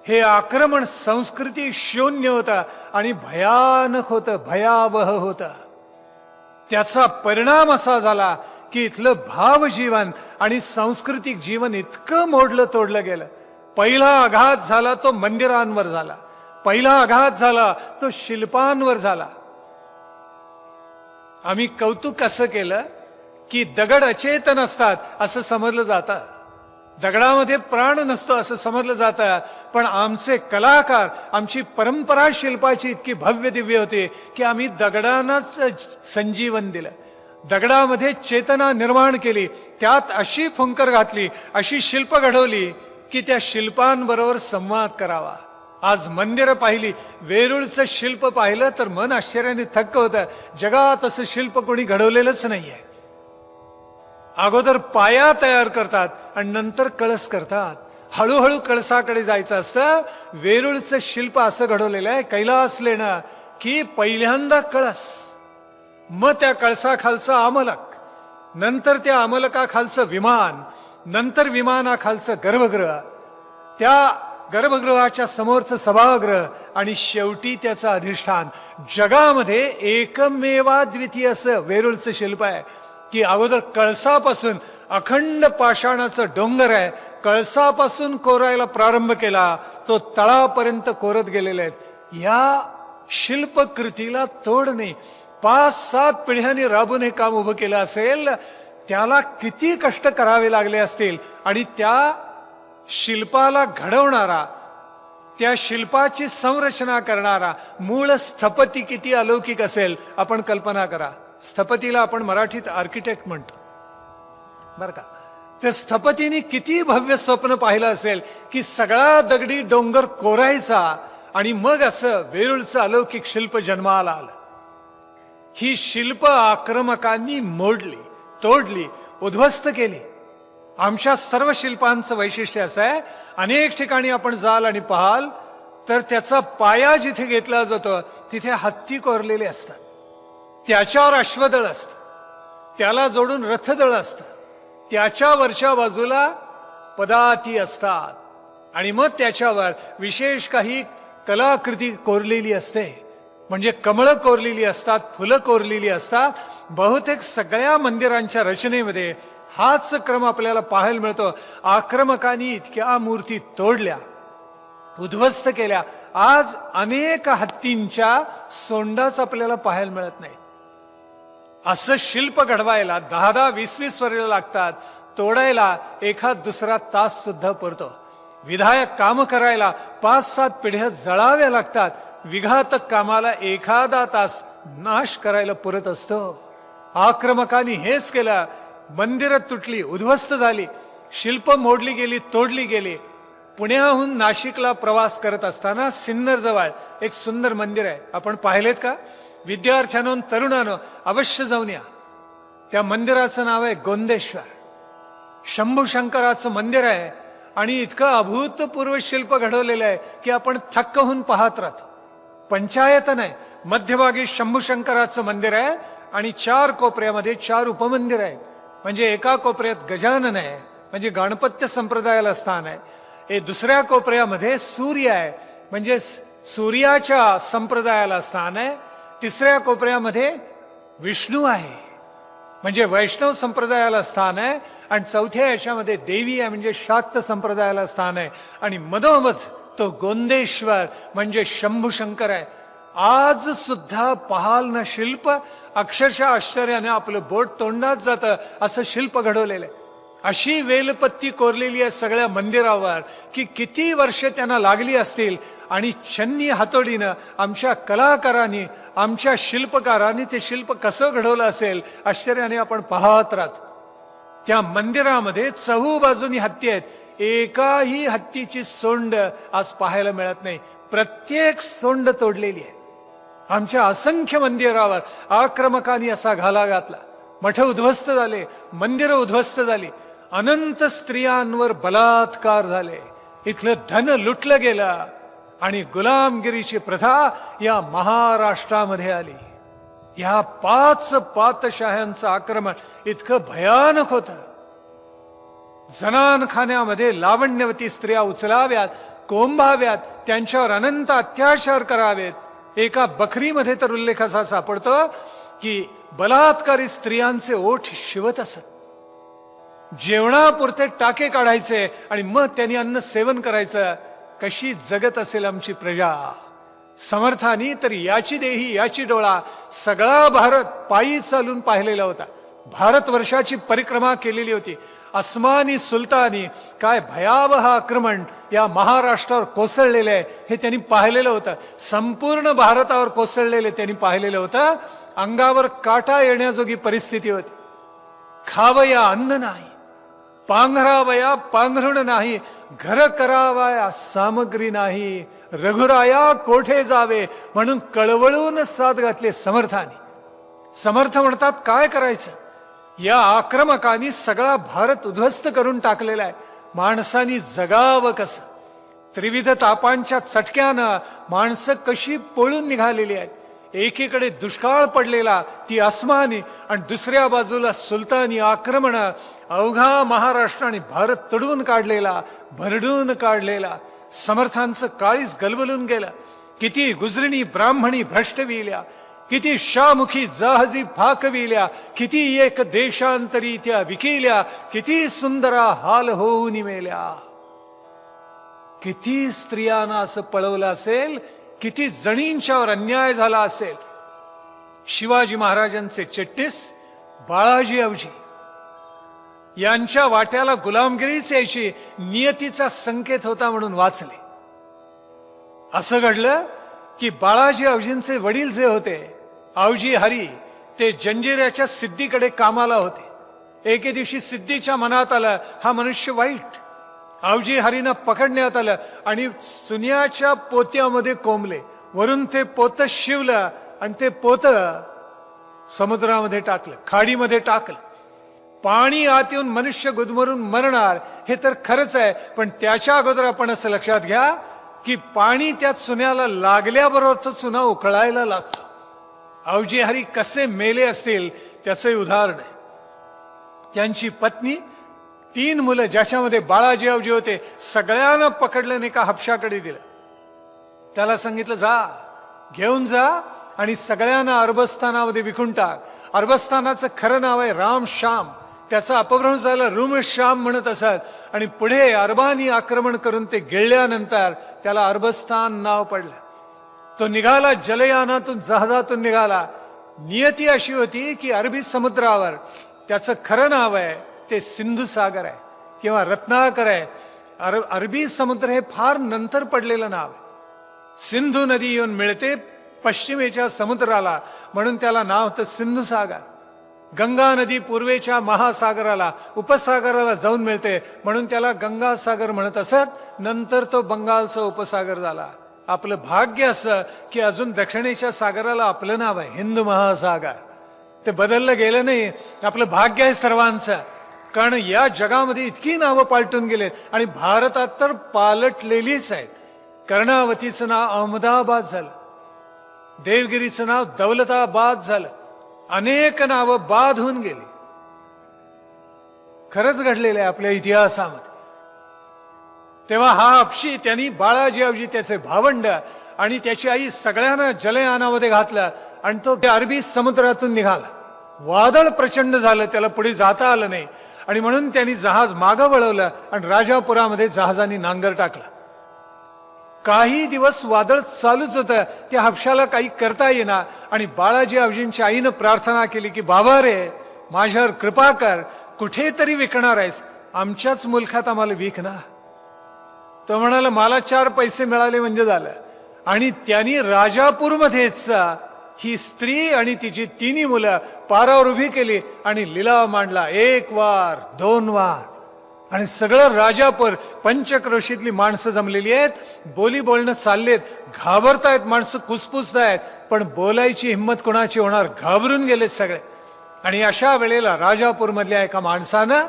हे आक्रमण संस्कृती शून्य होता आणि भयानक होतं, भयावह होतं. त्याचा परिणाम असा झाला की इथलं भावजीवन आणि सांस्कृतिक जीवन इतकं मोडलं तोडलं गेलं. पहिला आघात झाला तो मंदिरांवर झाला, पहिला आघात झाला तो शिल्पांवर झाला. आम्ही कौतुक असं केलं की दगड अचेतन असतात असं समजलं जातं. दगडामध्ये प्राण नसतो असं समजलं जातं, पण आमचे कलाकार, आमची परंपरा शिल्पाची इतकी भव्य दिव्य होती की आम्ही दगडांनाच संजीवन दिलं, दगडामध्ये चेतना निर्माण केली, त्यात अशी फुंकर घातली, अशी शिल्प घडवली की त्या शिल्पांबरोबर संवाद करावा. आज मंदिरं पाहिली, वेरूळचं शिल्प पाहिलं तर मन आश्चर्याने थक्क होतं. जगात असं शिल्प कोणी घडवलेलंच नाहीये. अगोदर पाया तयार करतात आणि नंतर कळस करतात. हळूहळू कळसाकडे जायचं असतं. वेरूळचं शिल्प असं घडवलेलं आहे, कैलास लेणं, की पहिल्यांदा कळस, मग त्या कळसाखालचं आमलक, नंतर त्या आमलकाखालचं विमान, नंतर विमानाखालचं गर्भगृह, त्या गर्भगृहाच्या समोरचं सभागृह आणि शेवटी त्याचं अधिष्ठान. जगामध्ये एकमेवाद्वितीय असं वेरूळचं शिल्प आहे की अगोदर कळसापासून अखंड पाषाणाचं डोंगर आहे, कळसापासून कोरायला प्रारंभ केला, तो तळापर्यंत कोरत गेलेले आहेत. या शिल्पकृतीला तोड नाही. 5-7 पिढ्यांनी राबून हे काम उभं केलं असेल, त्याला किती कष्ट करावे लागले असतील, आणि त्या शिल्पाला घडवणारा, त्या शिल्पाची संरचना करणारा मूळ स्थपती किती अलौकिक असेल आपण कल्पना करा. स्थपतीला आपण मराठीत आर्किटेक्ट म्हणतो बर का. त्या स्थपतीने किती भव्य स्वप्न पाहिलं असेल की सगळा दगडी डोंगर कोरायचा आणि मग असं वेरूळचं अलौकिक शिल्प जन्माला आलं. ही शिल्प आक्रमकांनी मोडली, तोडली, उद्ध्वस्त केली. आमच्या सर्व शिल्पांचं वैशिष्ट्य असं आहे, अनेक ठिकाणी आपण जाल आणि पाहाल तर त्याचा पाया जिथे घेतला जातो तिथे हत्ती कोरलेले असतात, त्याच्यावर अश्वदळ असतं, त्याला जोडून रथदळ असतं, त्याच्या वरच्या बाजूला पदाती असतात, आणि मग त्याच्यावर विशेष काही कलाकृती कोरलेली असते, म्हणजे कमळं कोरलेली असतात, फुलं कोरलेली असतात. बहुतेक सगळ्या मंदिरांच्या रचनेमध्ये हाच क्रम आपल्याला पाहायला मिळतो. आक्रमकांनी इतक्या मूर्ती तोडल्या, उद्ध्वस्त केल्या. आज अनेक हत्तींच्या सोंडाच आपल्याला पाहायला मिळत नाही. असं शिल्प घडवायला 10-10, 20-20 वर्ष लागतात. तोडायला एखाद दुसरा तास सुद्धा पुरतो. विधायक काम करायला 5-7 पिढ्या जळाव्या लागतात. विघातक कामाला एखादा तास नाश करायला पुरत असतो. आक्रमकांनी हेच केलं. मंदिरं तुटली, उद्ध्वस्त झाली, शिल्प मोडली गेली, तोडली गेली. पुण्याहून नाशिकला प्रवास करत असताना सिन्नर जवळ एक सुंदर मंदिर आहे, आपण पाहिलेत का? विद्यार्थ्यांनो, तरुणांनो, अवश्य जाऊन या. त्या मंदिराचं नाव आहे गोंदेश्वर. शंभू शंकराचं मंदिर आहे आणि इतकं अभूतपूर्व शिल्प घडवलेलं आहे की आपण थक्क होऊन पाहत राहतो. पंचायतन आहे, मध्यभागी शंभू शंकराचं मंदिर आहे आणि 4 कोपऱ्यामध्ये 4 उपमंदिर आहेत. म्हणजे एका कोपऱ्यात गजानन आहे, म्हणजे गणपत्य संप्रदायाला स्थान आहे. दुसऱ्या कोपऱ्यामध्ये सूर्य आहे, म्हणजे सूर्याच्या संप्रदायाला स्थान आहे. तिसऱ्या कोपऱ्यामध्ये विष्णू आहे, म्हणजे वैष्णव संप्रदायाला स्थान आहे. आणि चौथ्या याच्यामध्ये देवी आहे, म्हणजे शाक्त संप्रदायाला स्थान आहे. आणि मधोमध तो गोंदेश्वर म्हणजे शंभू शंकर आहे. आज सुद्धा पाहाल ना शिल्प, अक्षरशः आश्चर्याने आपलं बोट तोंडात जातं असं शिल्प घडवलेलं आहे. अशी वेलपत्ती कोरलेली आहे सगळ्या मंदिरावर की किती वर्ष त्यांना लागली असतील. आणि छन्नी हातोडीनं आमच्या कलाकारांनी, आमच्या शिल्पकारांनी ते शिल्प कसं घडवलं असेल, आश्चर्याने आपण पाहत राहतो. त्या मंदिरामध्ये चहूबाजूनी हत्ती आहेत. एकाही हत्तीची सोंड आज पाहायला मिळत नाही. प्रत्येक सोंड तोडलेली आहे. आमच्या असंख्य मंदिरावर आक्रमकांनी असा घाला घातला. मठ उद्ध्वस्त झाले, मंदिरं उद्ध्वस्त झाली, अनंत स्त्रियांवर बलात्कार झाले, इथलं धन लुटलं गेलं आणि गुलामगिरीची प्रथा या महाराष्ट्रामध्ये आली. या 5 पातशाह्यांचं आक्रमण इतकं भयानक होतं. जनानखान्यामध्ये लावण्यवती स्त्रिया उचलाव्यात, कोंबाव्यात, त्यांच्यावर अनंत अत्याचार करावेत. एका बखरीमध्ये तर उल्लेख असा सापडतो की बलात्कारी स्त्रियांचे ओठ शिवत असत, जेवणापुरते टाके काढायचे आणि मग त्यांनी अन्न सेवन करायचं. कशी जगत असेल आमची प्रजा. समर्थानी तर याची देही याची डोळा सगळा भारत पायी चालून पाहिलेला होता. भारतवर्षाची परिक्रमा केलेली होती. अस्मानी सुलतानी काय भयावह आक्रमण या महाराष्ट्रावर कोसळलेलं आहे हे त्यांनी पाहिलेलं होतं. संपूर्ण भारतावर कोसळलेले त्यांनी पाहिलेलं होतं. अंगावर काटा येण्याजोगी परिस्थिती होती. खावया अन्न नाही, पांघरावया पांघरुण नाही, घर करावया सामग्री नाही, रघुराया कोठे जावे म्हणून कळवळून साथ घातले समर्थाने. समर्थ म्हणतात काय करायचं. या आक्रमकांनी सगळा भारत उद्ध्वस्त करून टाकलेला आहे. माणसांनी जगावं कसं. त्रिविध तापांच्या चटक्यानं माणसं कशी पळून निघालेली आहेत. एकीकडे दुष्काळ पडलेला ती अस्मानी आणि दुसऱ्या बाजूला सुलतानी आक्रमण. अवघा महाराष्ट्र आणि भारत तडवून काढलेला, भरडून काढलेला. समर्थांचं काळीच गलबलून गेलं. किती गुजरिणी ब्राह्मणी भ्रष्ट विल्या, किती शामुखी जहाजी फाकविल्या, किती एक देशांतरी त्या विकिल्या, किती सुंदरा हाल होऊन मेल्या. किती स्त्रियांना असं पळवलं असेल, किती जणींच्यावर अन्याय झाला असेल. शिवाजी महाराजांचे चिट्टीस बाळाजी अवजी यांच्या वाट्याला गुलामगिरीच यायची नियतीचा संकेत होता म्हणून वाचले. असं घडलं की बाळाजी अवजींचे वडील जे होते अवजी हरी, ते जंजिऱ्याच्या सिद्धीकडे कामाला होते. एके दिवशी सिद्धीच्या मनात आलं हा मनुष्य वाईट. अवजी हरीनं पकडण्यात आलं आणि सुन्याच्या पोत्यामध्ये कोंबले. वरून ते पोत शिवलं आणि ते पोत समुद्रामध्ये टाकलं, खाडीमध्ये टाकलं. पाणी आत येऊन मनुष्य गुदमरून मरणार हे तर खरंच आहे, पण त्याच्या अगोदर आपण असं लक्षात घ्या की पाणी त्या चुन्याला लागल्याबरोबर तो चुना उकळायला लागतो. अवजी हरी कसे मेले असतील त्याचे उदाहरण आहे. त्यांची पत्नी, 3 मुलं ज्याच्यामध्ये बाळाजी अवजी होते, सगळ्यांना पकडलं आणि एका हापशाकडे दिलं. त्याला सांगितलं जा घेऊन जा आणि सगळ्यांना अरबस्थानामध्ये विकून टाक. अरबस्थानाचं खरं नाव आहे राम श्याम. त्याचा अपभ्रंश झाला रूम श्याम म्हणत असत. आणि पुढे अरबांनी आक्रमण करून ते गिळल्यानंतर त्याला अरबस्थान नाव पडलं. तो निघाला जलयानातून, जहाजातून निघाला. नियती अशी होती की अरबी समुद्रावर त्याचं खरं नाव आहे ते सिंधू सागर आहे किंवा रत्नाकर आहे. अरबी समुद्र हे फार नंतर पडलेलं नाव आहे. सिंधू नदी येऊन मिळते पश्चिमेच्या समुद्राला म्हणून त्याला नाव होतं सिंधू सागर. गंगा नदी पूर्वेच्या महासागराला, उपसागराला जाऊन मिळते म्हणून त्याला गंगासागर म्हणत असत. नंतर तो बंगालचा उपसागर झाला. आपलं भाग्य असं की अजून दक्षिणेच्या सागराला आपलं नाव आहे हिंद महासागर. ते बदललं गेलं नाही. आपलं भाग्य आहे सर्वांचं. कारण या जगामध्ये इतकी नावं पालटून गेलेत आणि भारतात तर पालटलेलीच आहेत. कर्णावतीचं नाव अहमदाबाद झालं, देवगिरीचं नाव दौलताबाद झालं. अनेक नावं बाद होऊन गेली. खरंच घडलेलं आहे आपल्या इतिहासामध्ये. तेव्हा हा हबशी त्यांनी बाळाजी अवजी, त्याचे भावंड आणि त्याची आई सगळ्यांना जलयानामध्ये घातलं आणि तो अरबी समुद्रातून निघाला. वादळ प्रचंड झालं, त्याला पुढे जाता आलं नाही आणि म्हणून त्यांनी जहाज मागं वळवलं आणि राजापुरामध्ये जहाजाने नांगर टाकला. काही दिवस वादळ चालूच होतं. त्या हबशाला काही करता येईना आणि बाळाजी अवजींच्या आईनं प्रार्थना केली की बाबा रे, माझ्यावर कृपा कर, कुठेतरी विकणार आहेस, आमच्याच मुलखात आम्हाला विक ना. तो म्हणाला मला 4 पैसे मिळाले म्हणजे झालं. आणि त्यांनी राजापूरमध्येच ही स्त्री आणि तिची 3 मुलं पारावर उभी केली आणि लिलाव मांडला. 1 वार 2 वार आणि सगळं राजापूर पंचक्रोशीतली माणसं जमलेली आहेत. बोली बोलणं चाललेत. घाबरतायत माणसं, कुसपुसतायत, पण बोलायची हिंमत कोणाची होणार. घाबरून गेलेत सगळे. आणि अशा वेळेला राजापूर मधल्या एका माणसानं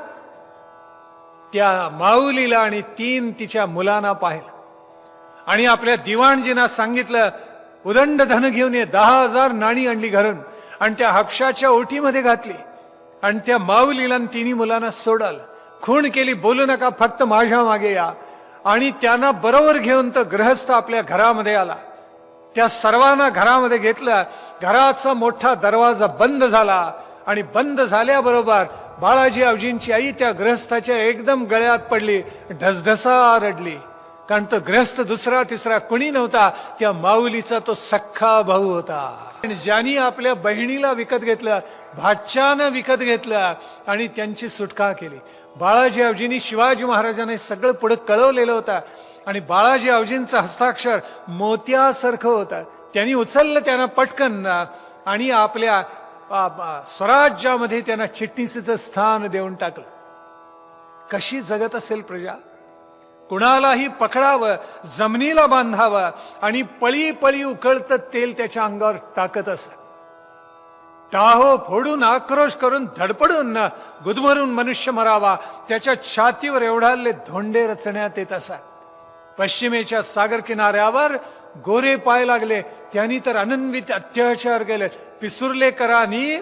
त्या माऊलीला आणि 3 तिच्या मुलांना पाहिलं आणि आपल्या दिवाणजींना सांगितलं उदंड धन घेऊन ये. 10,000 नाणी आणली घरून आणि त्या हबशाच्या ओटीमध्ये घातली आणि त्या माऊलीला आणि 3 मुलांना सोडलं. खूण केली, बोलू नका, फक्त माझ्या मागे या. आणि त्यांना बरोबर घेऊन तर गृहस्थ आपल्या घरामध्ये आला. त्या सर्वांना घरामध्ये घेतलं. घराचा मोठा दरवाजा बंद झाला आणि बंद झाल्याबरोबर बाळाजी अवजींची आई त्या गृहस्थाच्या एकदम गळ्यात पडली, ढसढसा रडली. कारण तो गृहस्थ दुसरा तिसरा कुणी नव्हता, त्या माऊलीचा तो सख्खा भाऊ होता. आणि ज्यांनी आपल्या बहिणीला विकत घेतलं, भाच्यानं विकत घेतलं आणि त्यांची सुटका केली. बाळाजी अवजींनी शिवाजी महाराजांना सगळं पुढे कळवलेलं होतं आणि बाळाजी अवजींचं हस्ताक्षर मोत्यासारखं होतं. त्यांनी उचललं त्यांना पटकन आणि आपल्या स्वराज्यामध्ये त्यांना चिटणीसीचं स्थान देऊन टाकलं. कशी जगत असेल प्रजा? कुणालाही पकडावं, जमिनीला बांधावं आणि पळी पळी उकळतं तेल त्याच्या अंगावर टाकत असत. टाहो फोडून, आक्रोश करून, धडपडून, गुदमरून मनुष्य मरावा, त्याच्या छातीवर एवढाले धोंडे रचण्यात येत असत. पश्चिमेच्या सागर किनाऱ्यावर गोरे पाय लागले, त्यांनी तर अनन्वित अत्याचार केले. पिसुर्लेकरांनी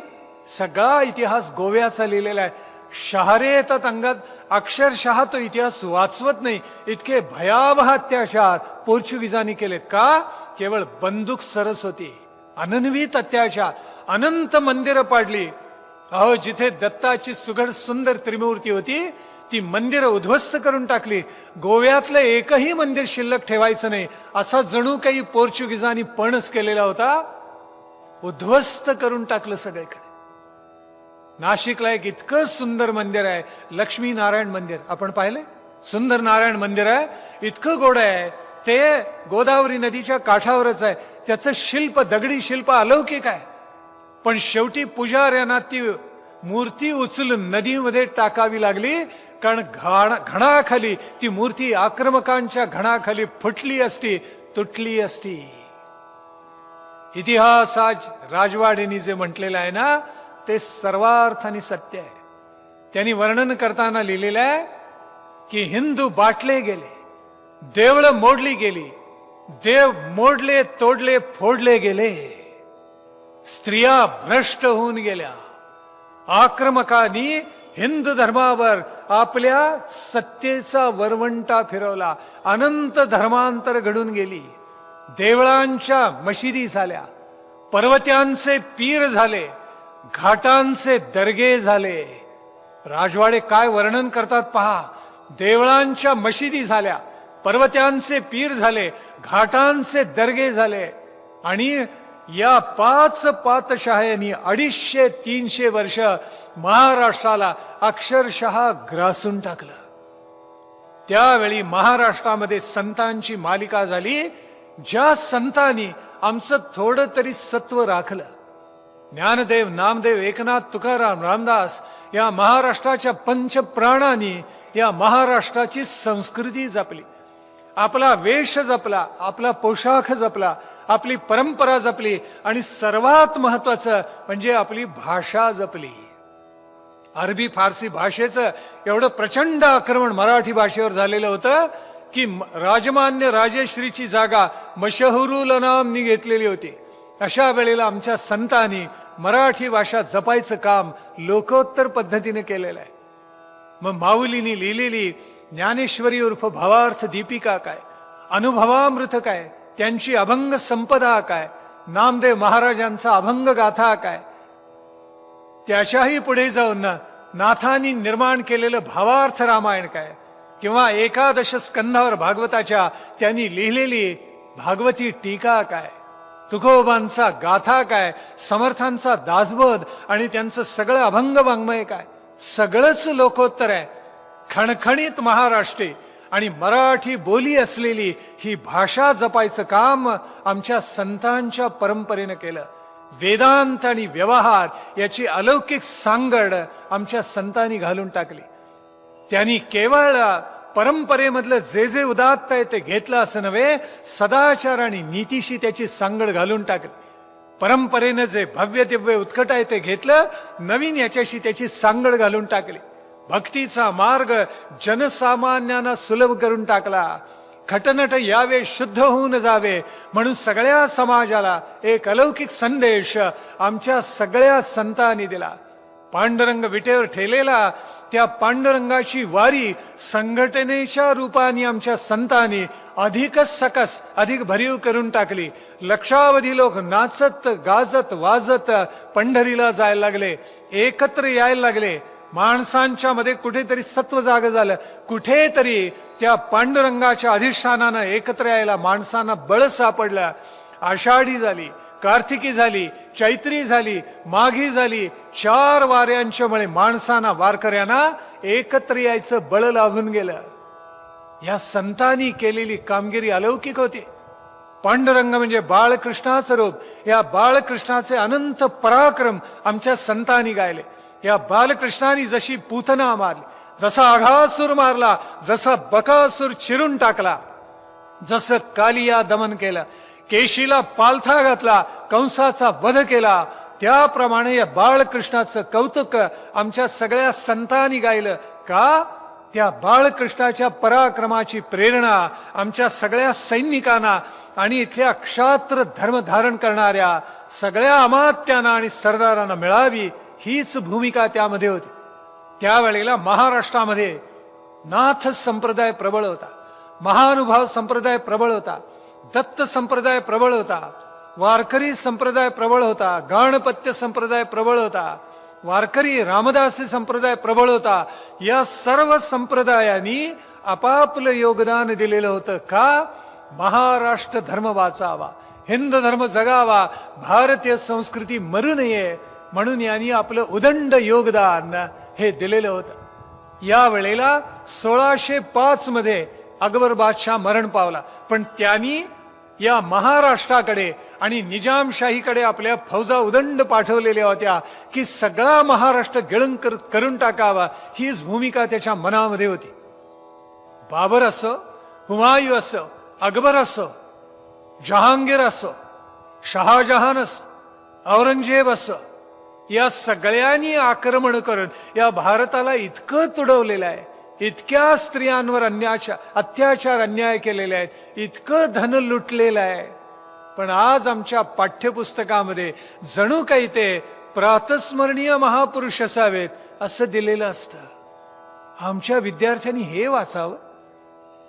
सगळा इतिहास गोव्याचा लिहिलेला आहे. शहारे येतात अंगात, अक्षरशः तो इतिहास वाचवत नाही, इतके भयावह अत्याचार पोर्चुगीजांनी केलेत. का? केवळ बंदूक सरस होती. अनन्वित अत्याचार, अनंत मंदिरं पाडली. अहो, जिथे दत्ताची सुघड सुंदर त्रिमूर्ती होती, ती मंदिरं उद्ध्वस्त करून टाकली. गोव्यातलं एकही मंदिर शिल्लक ठेवायचं नाही असा जणू काही पोर्चुगीजांनी पणच केलेला होता. उद्ध्वस्त करून टाकलं सगळीकडे. नाशिकला एक इतकं सुंदर मंदिर आहे, लक्ष्मी नारायण मंदिर. आपण पाहिले? सुंदर नारायण मंदिर आहे, इतकं गोड आहे. ते गोदावरी नदीच्या काठावरच आहे. त्याचं शिल्प, दगडी शिल्प अलौकिक आहे. पण शेवटी पुजाऱ्यांना ती मूर्ती उचलून नदीमध्ये टाकावी लागली, कारण घणाखाली ती मूर्ती आक्रमकांच्या घणाखाली फुटली असती, तुटली असती. इतिहास आज राजवाडेंनी जे म्हटलेलं आहे ना, ते सर्वार्थाने सत्य आहे. त्यांनी वर्णन करताना लिहिलेलं आहे की हिंदू बाटले गेले, देवळं मोडली गेली, देव मोडले, तोडले, फोडले गेले, स्त्रिया भ्रष्ट होऊन गेल्या. आक्रमकांनी हिंदू धर्मावर आपल्या सत्तेचा वरवंटा फिरवला. अनंत धर्मांतर घडून गेली. देवळांच्या मशिदी झाल्या, पर्वत्यांचे पीर झाले, घाटांचे दर्गे झाले. राजवाडे काय वर्णन करतात पहा. देवळांच्या मशिदी झाल्या, पर्वत्यांचे पीर झाले, घाटांचे दर्गे झाले आणि या 5 पातशाह्यांनी 250-300 वर्ष महाराष्ट्राला अक्षरशः ग्रासून टाकलं. त्यावेळी महाराष्ट्रामध्ये संतांची मालिका झाली. ज्या संतांनी आमचं थोडं तरी सत्व राखलं, ज्ञानदेव, नामदेव, एकनाथ, तुकाराम, रामदास, या महाराष्ट्राच्या पंचप्राणांनी या महाराष्ट्राची संस्कृती जपली, आपला वेश जपला, आपला पोशाख जपला, आपली परंपरा जपली आणि सर्वात महत्वाचं म्हणजे आपली भाषा जपली. अरबी फारसी भाषेचं एवढं प्रचंड आक्रमण मराठी भाषेवर झालेलं होतं की राजमान्य राजेश्रीची जागा मशहुरुल नामनी घेतलेली होती. अशा वेळेला आमच्या संतांनी मराठी भाषा जपायचं काम लोकोत्तर पद्धतीने केलेलं आहे. मग माऊलींनी लिहिलेली ज्ञानेश्वरी उर्फ भावार्थ दीपिका काय, अनुभवामृत काय, त्यांची अभंग संपदा काय, नामदेव महाराजांचा अभंग गाथा काय, त्याच्याही पुढे जाऊन नाथांनी निर्माण केलेलं भावार्थ रामायण काय, किंवा 11 स्कंधावर भागवताच्या त्यांनी लिहिलेली भागवती टीका काय, तुकोबांचा गाथा काय, समर्थांचा दासबोध आणि त्यांचं सगळं अभंग वाङ्मय काय, सगळंच लोकोत्तर आहे. खणखणीत महाराष्ट्री आणि मराठी बोली असलेली ही भाषा जपायचं काम आमच्या संतांच्या परंपरेनं केलं. वेदांत आणि व्यवहार याची अलौकिक सांगड आमच्या संतांनी घालून टाकली. त्यांनी केवळ परंपरेमधलं जे जे उदात्त आहे ते घेतलं असं नव्हे, सदाचार आणि नीतीशी त्याची सांगड घालून टाकली. परंपरेनं जे भव्य दिव्य उत्कट आहे ते घेतलं, नवीन याच्याशी त्याची सांगड घालून टाकली. भक्तीचा मार्ग जनसामान्यांना सुलभ करून टाकला. खटनट यावे, शुद्ध होऊन जावे म्हणून सगळ्या समाजाला एक अलौकिक संदेश आमच्या सगळ्या संतांनी दिला. पांडुरंग विटेवर ठेलेला त्या पांडुरंगाची वारी संघटनेच्या रूपाने आमच्या संतांनी अधिकच सकस, अधिक भरीव करून टाकली. लक्षावधी लोक नाचत गाजत वाजत पंढरीला जायला लागले, एकत्र यायला लागले. माणसांच्या मध्ये कुठेतरी सत्व जाग झालं, कुठेतरी त्या पांडुरंगाच्या अधिष्ठानानं एकत्र यायला माणसांना बळ सापडलं. आषाढी झाली, कार्तिकी झाली, चैत्री झाली, माघी झाली, 4 वाऱ्यांच्या मुळे माणसांना, वारकऱ्यांना एकत्र यायचं बळ लागून गेलं. या संतांनी केलेली कामगिरी अलौकिक होती. पांडुरंग म्हणजे बाळकृष्णाचं रूप. या बाळकृष्णाचे अनंत पराक्रम आमच्या संतांनी गायले. या बालकृष्णाने जशी पूतना मारली, जसा आघासूर मारला, जसा बकासूर चिरून टाकला, जसं कालिया दमन केलं, केशीला पालथा घातला, कंसाचा वध केला, त्याप्रमाणे या बाळकृष्णाचं कौतुक आमच्या सगळ्या संतांनी गायलं. का? त्या बाळकृष्णाच्या पराक्रमाची प्रेरणा आमच्या सगळ्या सैनिकांना आणि इथल्या क्षात्र धर्म धारण करणाऱ्या सगळ्या अमात्यांना आणि सरदारांना मिळावी, हीच भूमिका त्यामध्ये होती. त्यावेळेला महाराष्ट्रामध्ये नाथ संप्रदाय प्रबळ होता, महानुभाव संप्रदाय प्रबळ होता, दत्त संप्रदाय प्रबळ होता, वारकरी संप्रदाय प्रबळ होता, गणपत्य संप्रदाय प्रबळ होता, वारकरी रामदासी संप्रदाय प्रबळ होता. या सर्व संप्रदायांनी आपापलं योगदान दिलेलं होतं. का? महाराष्ट्र धर्म वाचावा, हिंदू धर्म जगावा, भारतीय संस्कृती मरू नये म्हणून यांनी आपलं उदंड योगदान हे दिलेलं होतं. या वेळेला 1605 मध्ये अकबर बादशाह मरण पावला, पण त्यांनी या महाराष्ट्राकडे आणि निजामशाहीकडे आपल्या फौजा उदंड पाठवलेल्या होत्या की सगळा महाराष्ट्र गिळून करून टाकावा, हीच भूमिका त्याच्या मनामध्ये होती. बाबर असो, हुमायूं असो, अकबर असो, जहांगीर असो, शहाजहान असो, औरंगजेब असो, या सगळ्यांनी आक्रमण करून या भारताला इतकं तुडवलेलं आहे, इतक्या स्त्रियांवर अत्याचार अन्याय केलेले आहेत, इतकं धन लुटलेलं आहे. पण आज आमच्या पाठ्यपुस्तकामध्ये जणू काही ते प्रातस्मरणीय महापुरुष असावेत असं दिलेलं असतं. आमच्या विद्यार्थ्यांनी हे वाचावं,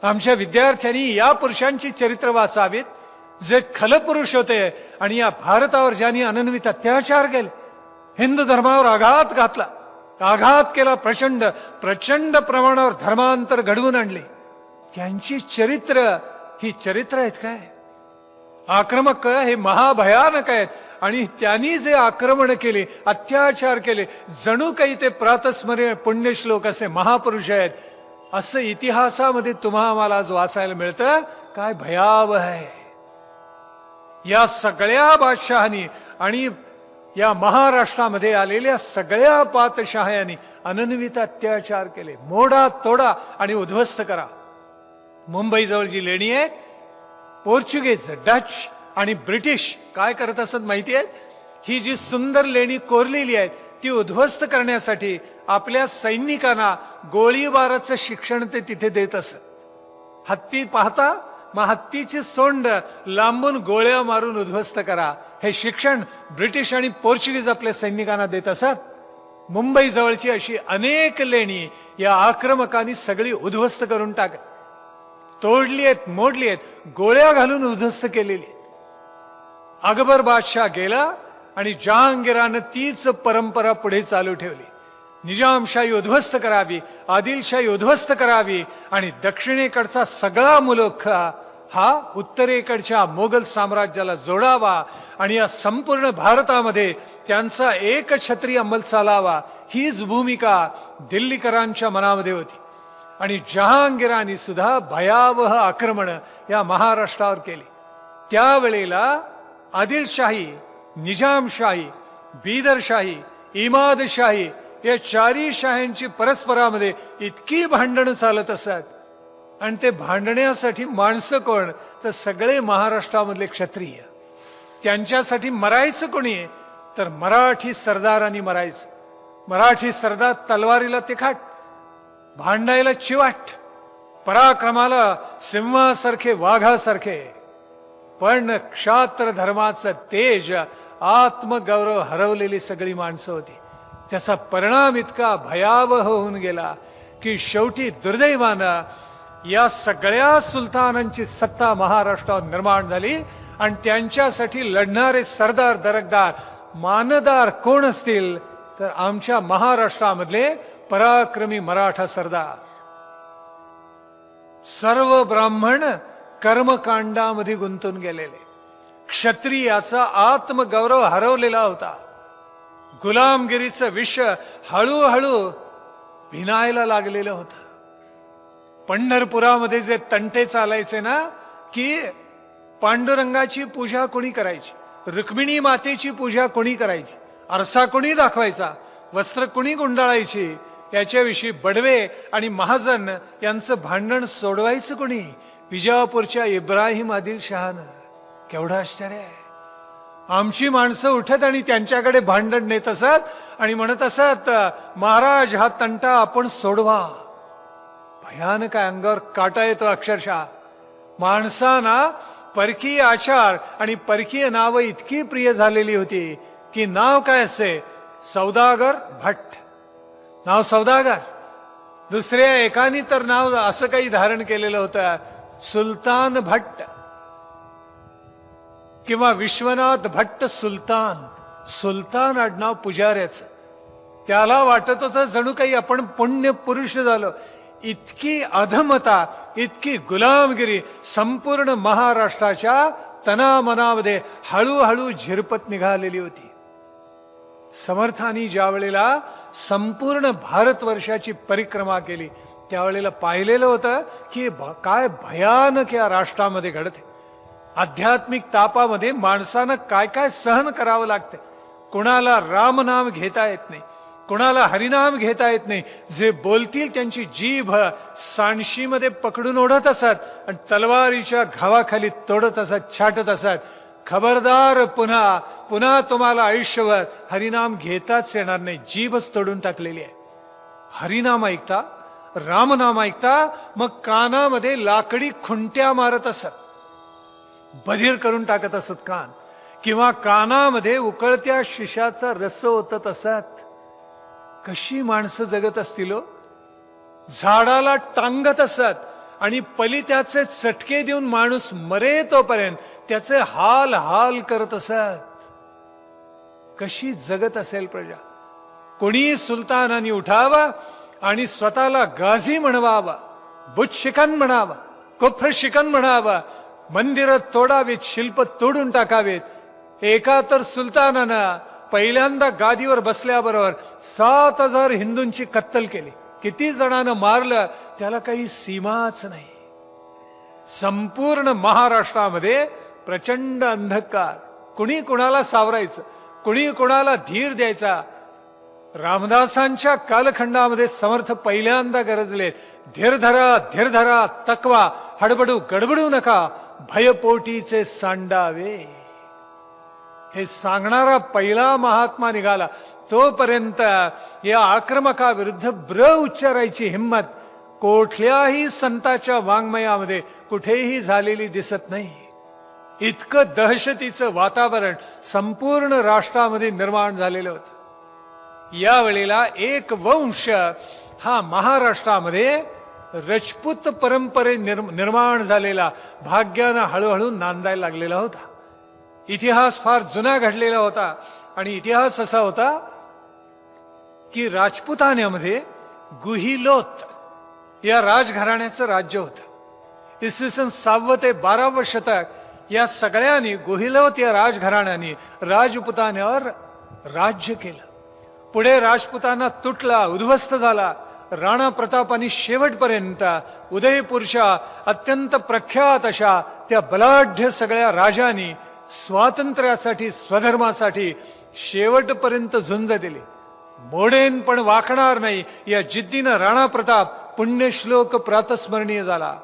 आमच्या विद्यार्थ्यांनी या पुरुषांची चरित्र वाचावीत जे खलपुरुष होते आणि या भारतावर ज्यांनी अनन्वित अत्याचार केले, हिंदू धर्मावर आघात घातला, आघात केला, प्रचंड प्रचंड प्रमाणावर धर्मांतर घडवून आणले, त्यांची चरित्र ही चरित्र आहेत काय? आक्रमक हे महाभयानक आहेत. आणि त्यांनी जे आक्रमण केले, अत्याचार केले, जणू काही ते प्रातस्मरणीय पुण्यश्लोक असे महापुरुष आहेत असं इतिहासामध्ये तुम्हाला आज वाचायला मिळतं. काय भयावह आहे. या सगळ्या बादशहांनी आणि या महाराष्ट्रामध्ये आलेल्या सगळ्या पातशाह्यांनी अनन्वित अत्याचार केले, मोडा तोडा आणि उद्ध्वस्त करा. मुंबई जवळ जी लेणी आहे, पोर्चुगीज, डच आणि ब्रिटिश काय करत असत माहिती आहे? ही जी सुंदर लेणी कोरलेली आहेत ती उद्ध्वस्त करण्यासाठी आपल्या सैनिकांना गोळीबाराचं शिक्षण ते तिथे देत असत. हत्ती पाहता, मग हत्तीची सोंड लांबून गोळ्या मारून उद्ध्वस्त करा, हे शिक्षण ब्रिटिश आणि पोर्चुगीज आपल्या सैनिकांना देत असत. मुंबई जवळची अशी अनेक लेणी या आक्रमकांनी सगळी उद्ध्वस्त करून टाकली, तोडली आहेत, मोडली आहेत, गोळ्या घालून उद्ध्वस्त केलेली. अकबर बादशाह गेला आणि जहांगीरानं तीच परंपरा पुढे चालू ठेवली. निजामशाही उद्ध्वस्त करावी, आदिलशाही उद्ध्वस्त करावी आणि दक्षिणेकडचा सगळा मुलुख हा उत्तरेकडच्या मोगल साम्राज्याला जोडावा आणि या संपूर्ण भारतामध्ये त्यांचा एकछत्री अंमल चालावा, हीच भूमिका दिल्लीकरांच्या मनामध्ये होती. आणि जहांगीरांनी सुद्धा भयावह आक्रमण या महाराष्ट्रावर केली. त्यावेळेला आदिलशाही, निजामशाही, बीदरशाही, इमादशाही या चारी शाह्यांची परस्परामध्ये इतकी भांडणं चालत असत. आणि ते भांडण्यासाठी माणसं कोण? तर सगळे महाराष्ट्रामधले क्षत्रिय. त्यांच्यासाठी मरायचं कोणी? तर मराठी सरदारांनी मरायचं. मराठी सरदार तलवारीला तिखाट, भांडायला चिवाट, पराक्रमाला सिंहासारखे, वाघासारखे. पण क्षात्र धर्माचं तेज, आत्मगौरव हरवलेली सगळी माणसं होती. त्याचा परिणाम इतका भयावह होऊन गेला की शेवटी दुर्दैवानं या सगळ्या सुलतानांची सत्ता महाराष्ट्रावर निर्माण झाली. आणि त्यांच्यासाठी लढणारे सरदार, दरकदार, मानदार कोण असतील तर आमच्या महाराष्ट्रामधले पराक्रमी मराठा सरदार. सर्व ब्राह्मण कर्मकांडामध्ये गुंतून गेलेले, क्षत्रियाचा आत्मगौरव हरवलेला होता. गुलामगिरीचं विष हळूहळू भिनायला लागलेलं होतं. पंढरपुरामध्ये जे तंटे चालायचे ना, की पांडुरंगाची पूजा कोणी करायची, रुक्मिणी मातेची पूजा कोणी करायची, आरसा कोणी दाखवायचा, वस्त्र कोणी गुंडाळायची, याच्याविषयी बडवे आणि महाजन यांचं भांडण सोडवायचं कोणी? विजापूरच्या इब्राहिम आदिल शहानं. केवढं आश्चर्य आहे. आमची माणसं उठत आणि त्यांच्याकडे भांडण नेत असत आणि म्हणत असत, महाराज हा तंटा आपण सोडवा. भयानक आहे, अंगावर काटा येतो अक्षरशः. माणसांना परकीय आचार आणि परकीय नावं इतकी प्रिय झालेली होती की नाव काय असे, सौदागर भट्ट, नाव सौदागर. दुसऱ्या एकाने तर नाव असं काही धारण केलेलं होतं, सुलतान भट्ट किंवा विश्वनाथ भट्ट सुलतान. सुलतान आडनाव पुजाऱ्याचं. त्याला वाटत होतं जणू काही आपण पुण्य पुरुष झालो. इतकी अधमता, इतकी गुलामगिरी संपूर्ण महाराष्ट्राच्या तनामनामध्ये हळूहळू झिरपत निघालेली होती. समर्थांनी ज्या वेळेला संपूर्ण भारतवर्षाची परिक्रमा केली, त्यावेळेला पाहिलेलं होतं की काय भयानक या राष्ट्रामध्ये घडते. आध्यात्मिक तापामध्ये माणसानं काय काय सहन करावं लागते. कुणाला रामनाम घेता येत नाही, कुणाला हरिनाम घेता येत नाही. जे बोलतील त्यांची जीभ सांडशीमध्ये पकडून ओढत असत आणि तलवारीच्या घावाखाली तोडत असत, छाटत असत. खबरदार, पुन्हा पुन्हा तुम्हाला आयुष्यभर हरिनाम घेताच येणार नाही. जीभच तोडून टाकलेली आहे. हरिनाम ऐकता, रामनाम ऐकता, मग कानामध्ये लाकडी खुंट्या मारत असत, बधीर करून टाकत असत कान, किंवा कानामध्ये उकळत्या शिशाचा रस ओतत असत. कशी माणसं जगत असतील हो. झाडाला टांगत असत आणि पलित्याचे चटके देऊन माणूस मरे तोपर्यंत त्याचे हाल हाल करत असत. कशी जगत असेल प्रजा. कोणी सुलतानांनी उठावा आणि स्वतःला गाझी म्हणवावा, बुत शिकन म्हणावा, कुफ्र शिकन म्हणावा, मंदिरं तोडावीत, शिल्प तोडून टाकावेत. एका तर सुलतानानं पहिल्यांदा गादीवर बसल्याबरोबर 7,000 हिंदूंची कत्तल केली. किती जणांना मारलं त्याला काही सीमाच नाही. संपूर्ण महाराष्ट्रामध्ये प्रचंड अंधकार. कुणी कुणाला सावरायचं, कुणी कुणाला धीर द्यायचा. रामदासांच्या कालखंडामध्ये समर्थ पहिल्यांदा गरजले, धीर धरा, धीर धरा, तकवा, हडबडू गडबडू नका, भयपोटीचे सांडावे. हे सांगणारा पहिला महात्मा निघाला. तोपर्यंत या आक्रमकाविरुद्ध ब्र उच्चारायची हिंमत कुठल्याही संताच्या वाङ्मयामध्ये कुठेही झालेली दिसत नाही. इतकं दहशतीचं वातावरण संपूर्ण राष्ट्रामध्ये निर्माण झालेलं होतं. यावेळेला एक वंश हा महाराष्ट्रामध्ये राजपूत परंपरे निर्माण झालेला भाग्यानं हळूहळू नांदायला लागलेला होता. इतिहास फार जुना घडलेला होता आणि इतिहास असा होता की राजपुतान्यामध्ये गुहिलोत या राजघराण्याचं राज्य होतं. इसवी सन 6वे ते 12वे शतक या सगळ्यांनी गुहिलोत या राजघराण्याने राजपुतान्यावर राज्य केलं. पुढे राजपुताना तुटला, उद्ध्वस्त झाला. राणा प्रतापांनी शेवटपर्यंत उदयपूरच्या अत्यंत प्रख्यात अशा त्या बलाढ्य सगळ्या राजांनी स्वातंत्र्यासाठी, स्वधर्मासाठी शेवटपर्यंत झुंज दिली. मोडेन पण वाकणार नाही या जिद्दीनं राणा प्रताप पुण्यश्लोक प्रातस्मरणीय झाला.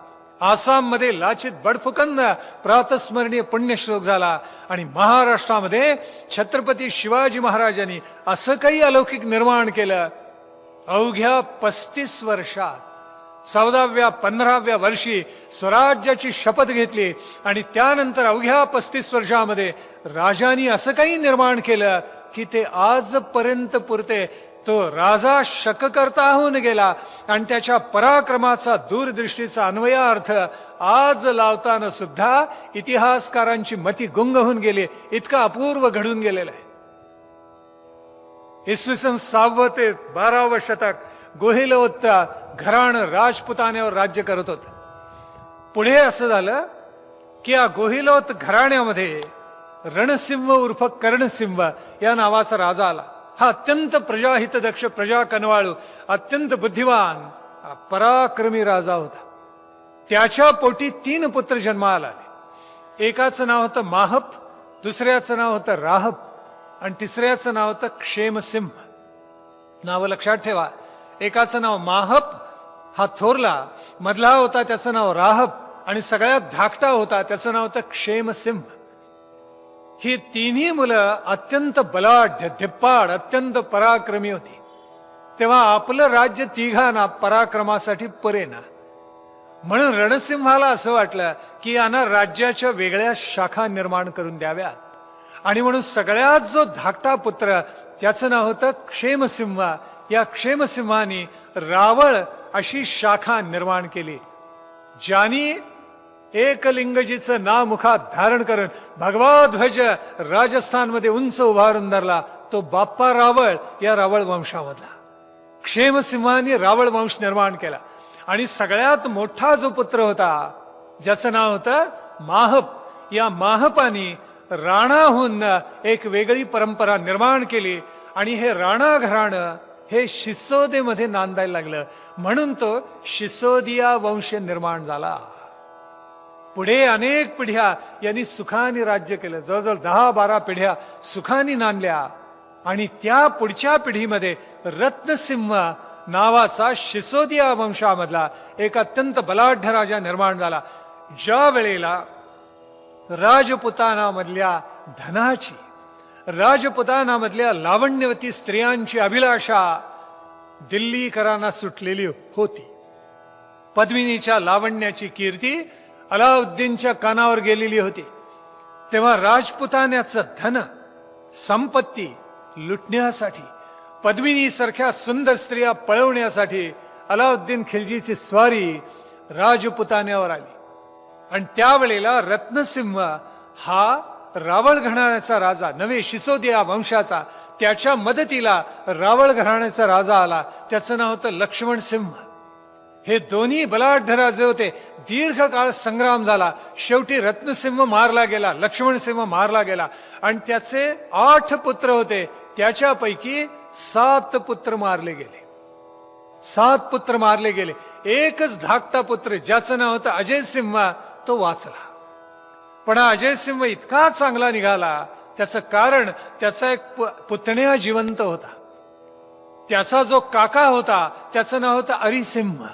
आसाम मध्ये लाचित बडफुकन प्रातस्मरणीय पुण्यश्लोक झाला. आणि महाराष्ट्रामध्ये छत्रपती शिवाजी महाराजांनी असं काही अलौकिक निर्माण केलं. अवघ्या 35 वर्षात 14व्या 15व्या वर्षी स्वराज्याची शपथ घेतली आणि त्यानंतर अवघ्या 35 वर्षामध्ये राजांनी असं काही निर्माण केलं की ते आजपर्यंत पुरते. तो राजा शककर्ता होऊन गेला आणि त्याच्या पराक्रमाचा, दूरदृष्टीचा अन्वयार्थ आज लावताना सुद्धा इतिहासकारांची मती गुंग होऊन गेली. इतका अपूर्व घडून गेलेला आहे. इसवी सन 6वे ते 12वे शतक गुहिलोत घराणं राजपुतान्यावर राज्य करत होतं. पुढे असं झालं की या गुहिलोत घराण्यामध्ये रणसिंह उर्फ कर्णसिंह या नावाचा राजा आला. हा अत्यंत प्रजाहितदक्ष, प्रजा कनवाळू, अत्यंत बुद्धिवान, पराक्रमी राजा होता. त्याच्या पोटी 3 पुत्र जन्माला आले. एकाचं नाव होतं माहप, दुसऱ्याचं नाव होतं राहप आणि तिसऱ्याचं नाव होतं क्षेमसिंह. नाव लक्षात ठेवा. एकाचं नाव माहप, हा थोरला. मधला होता त्याचं नाव राहप आणि सगळ्यात धाकटा होता त्याचं नाव होतं क्षेमसिंह. ही तिन्ही मुलं अत्यंत बलाढ्य, धिप्पाड, अत्यंत पराक्रमी होती. तेव्हा आपलं राज्य तिघांना पराक्रमासाठी पुरेना. म्हणून रणसिंहाला असं वाटलं की यांना राज्याच्या वेगळ्या शाखा निर्माण करून द्याव्यात. आणि म्हणून सगळ्यात जो धाकटा पुत्र त्याचं नाव होतं क्षेमसिंह. या क्षेमसिंहाने रावळ अशी शाखा निर्माण केली, ज्यानी एकलिंगजीचं नाव मुखात धारण करून भगवा ध्वज राजस्थानमध्ये उंच उभारून धरला. तो बाप्पा रावळ या रावळ वंशामधला. क्षेमसिंहाने रावळ वंश निर्माण केला. आणि सगळ्यात मोठा जो पुत्र होता ज्याचं नाव होतं माहप, या माहपाने राणाहून एक वेगळी परंपरा निर्माण केली. आणि हे राणा घराणं हे शिसोदेमध्ये नांदायला लागलं. म्हणून तो शिसोदिया वंश निर्माण झाला. पुढे अनेक पिढ्या यांनी सुखाने राज्य केलं. जवळजवळ 10-12 पिढ्या सुखाने नांदल्या. आणि त्या पुढच्या पिढीमध्ये रत्नसिंह नावाचा शिसोदिया वंशामधला एक अत्यंत बलाढ्य राजा निर्माण झाला. ज्या वेळेला राजपुतानामधल्या धनाची, राजपुतानामधल्या लावण्यवती स्त्रियांची अभिलाषा दिल्लीकरांना सुटलेली होती. पद्मिनीच्या लावण्याची कीर्ती अलाउद्दीनच्या कानावर गेलेली होती. तेव्हा राजपुतान्याचं धन संपत्ती लुटण्यासाठी, पद्मिनी सारख्या सुंदर स्त्रिया पळवण्यासाठी अलाउद्दीन खिलजीची स्वारी राजपुतान्यावर आली. आणि त्यावेळेला रत्नसिंह हा रावळ घराण्याचा राजा नव्हे, शिसोदिया वंशाचा, त्याच्या मदतीला रावळ घराण्याचा राजा आला. त्याचं नाव होतं लक्ष्मण सिंह. हे दोन्ही बलाढ्य राजे होते. दीर्घकाळ संग्राम झाला. शेवटी रत्नसिंह मारला गेला, लक्ष्मणसिंह मारला गेला. आणि त्याचे 8 पुत्र होते. त्याच्यापैकी 7 पुत्र मारले गेले. 7 पुत्र मारले गेले. एकच धाकटा पुत्र ज्याचं नाव होतं अजय सिंह, तो वाचला. पण अजय सिंह इतका चांगला निघाला, त्याचं कारण त्याचा एक पुतण्या जिवंत होता. त्याचा जो काका होता त्याचं नाव होतं अरिसिंह.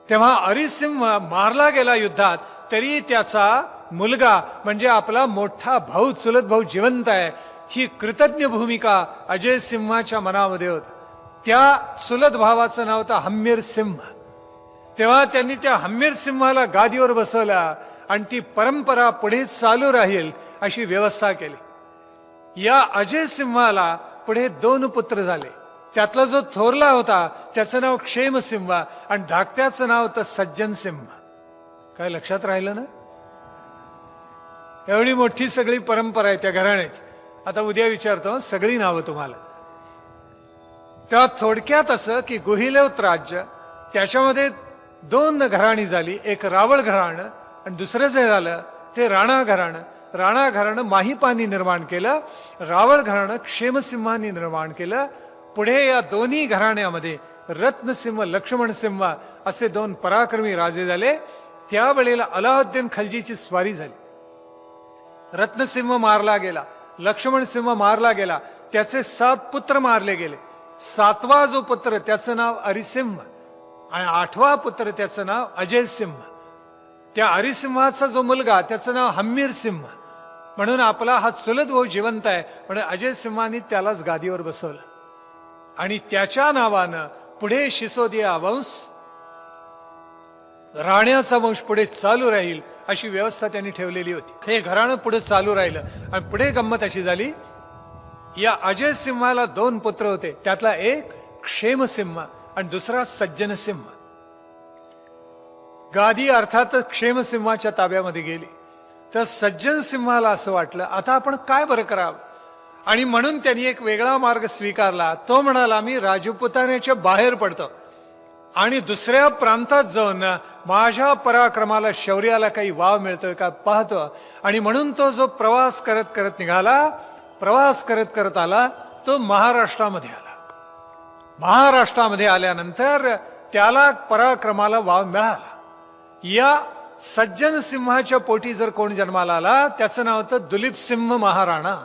तेव्हा अरिसिंह मारला गेला युद्धात, तरी त्याचा मुलगा म्हणजे आपला मोठा भाऊ, चुलत भाऊ जिवंत आहे. ही कृतज्ञ भूमिका अजय सिंहाच्या मनामध्ये होती. त्या चुलत भावाचं नाव होतं हम्मीर सिंह. तेव्हा त्यांनी त्या हम्मीर सिंहाला गादीवर बसवला आणि ती परंपरा पुढे चालू राहील अशी व्यवस्था केली. या अजय सिंहाला पुढे 2 पुत्र झाले. त्यातला जो थोरला होता त्याचं नाव क्षेमसिंह आणि धाकट्याचं नाव होतं सज्जन सिंह. काय लक्षात राहिलं ना? एवढी मोठी सगळी परंपरा आहे त्या घराण्याची. आता उद्या विचारतो सगळी नावं तुम्हाला. तेव्हा थोडक्यात असं की गुहिलेवत राज्य, त्याच्यामध्ये 2 घराणी झाली. एक रावळ घराणं आणि दुसरं जे झालं ते राणा घराणं. राणा घराणं माहिपानी निर्माण केलं, रावळ घराणं क्षेमसिंहानी निर्माण केलं. पुढे या दोन्ही घराण्यामध्ये रत्नसिंह, लक्ष्मणसिंह असे 2 पराक्रमी राजे झाले. त्यावेळेला अलाउद्दीन खलजीची स्वारी झाली. रत्नसिंह मारला गेला, लक्ष्मणसिंह मारला गेला. त्याचे 7 पुत्र मारले गेले. 7वा जो पुत्र त्याचं नाव अरिसिंह आणि 8वा पुत्र त्याचं नाव अजय सिंह. त्या अरिसिंहाचा जो मुलगा त्याचं नाव हम्मीर सिंह. म्हणून आपला हा चुलत भाऊ जिवंत आहे म्हणून अजय सिंहाने त्यालाच गादीवर बसवलं. आणि त्याच्या नावानं पुढे शिसोदिया वंश, राण्याचा वंश पुढे चालू राहील अशी व्यवस्था त्यांनी ठेवलेली होती. हे घराणं पुढे चालू राहिलं. आणि पुढे गंमत अशी झाली, या अजय सिंहाला 2 पुत्र होते. त्यातला एक क्षेमसिंह आणि दुसरा सज्जन सिंह. गादी अर्थातच क्षेमसिंहाच्या ताब्यामध्ये गेली. तर सज्जन सिंहाला असं वाटलं आता आपण काय बरं करावं. आणि म्हणून त्यांनी एक वेगळा मार्ग स्वीकारला. तो म्हणाला मी राजपुतान्याच्या बाहेर पडतो. आणि दुसऱ्या प्रांतात जाऊन माझ्या पराक्रमाला शौर्याला काही वाव मिळतोय का पाहतो. आणि म्हणून तो जो प्रवास करत करत निघाला, प्रवास करत करत आला, तो महाराष्ट्रामध्ये आला. महाराष्ट्रामध्ये आल्यानंतर त्याला पराक्रमाला वाव मिळाला. या सज्जन सिंहाच्या पोटी जर कोण जन्माला आला, त्याचं नाव होतं दुलीप सिंह महाराणा.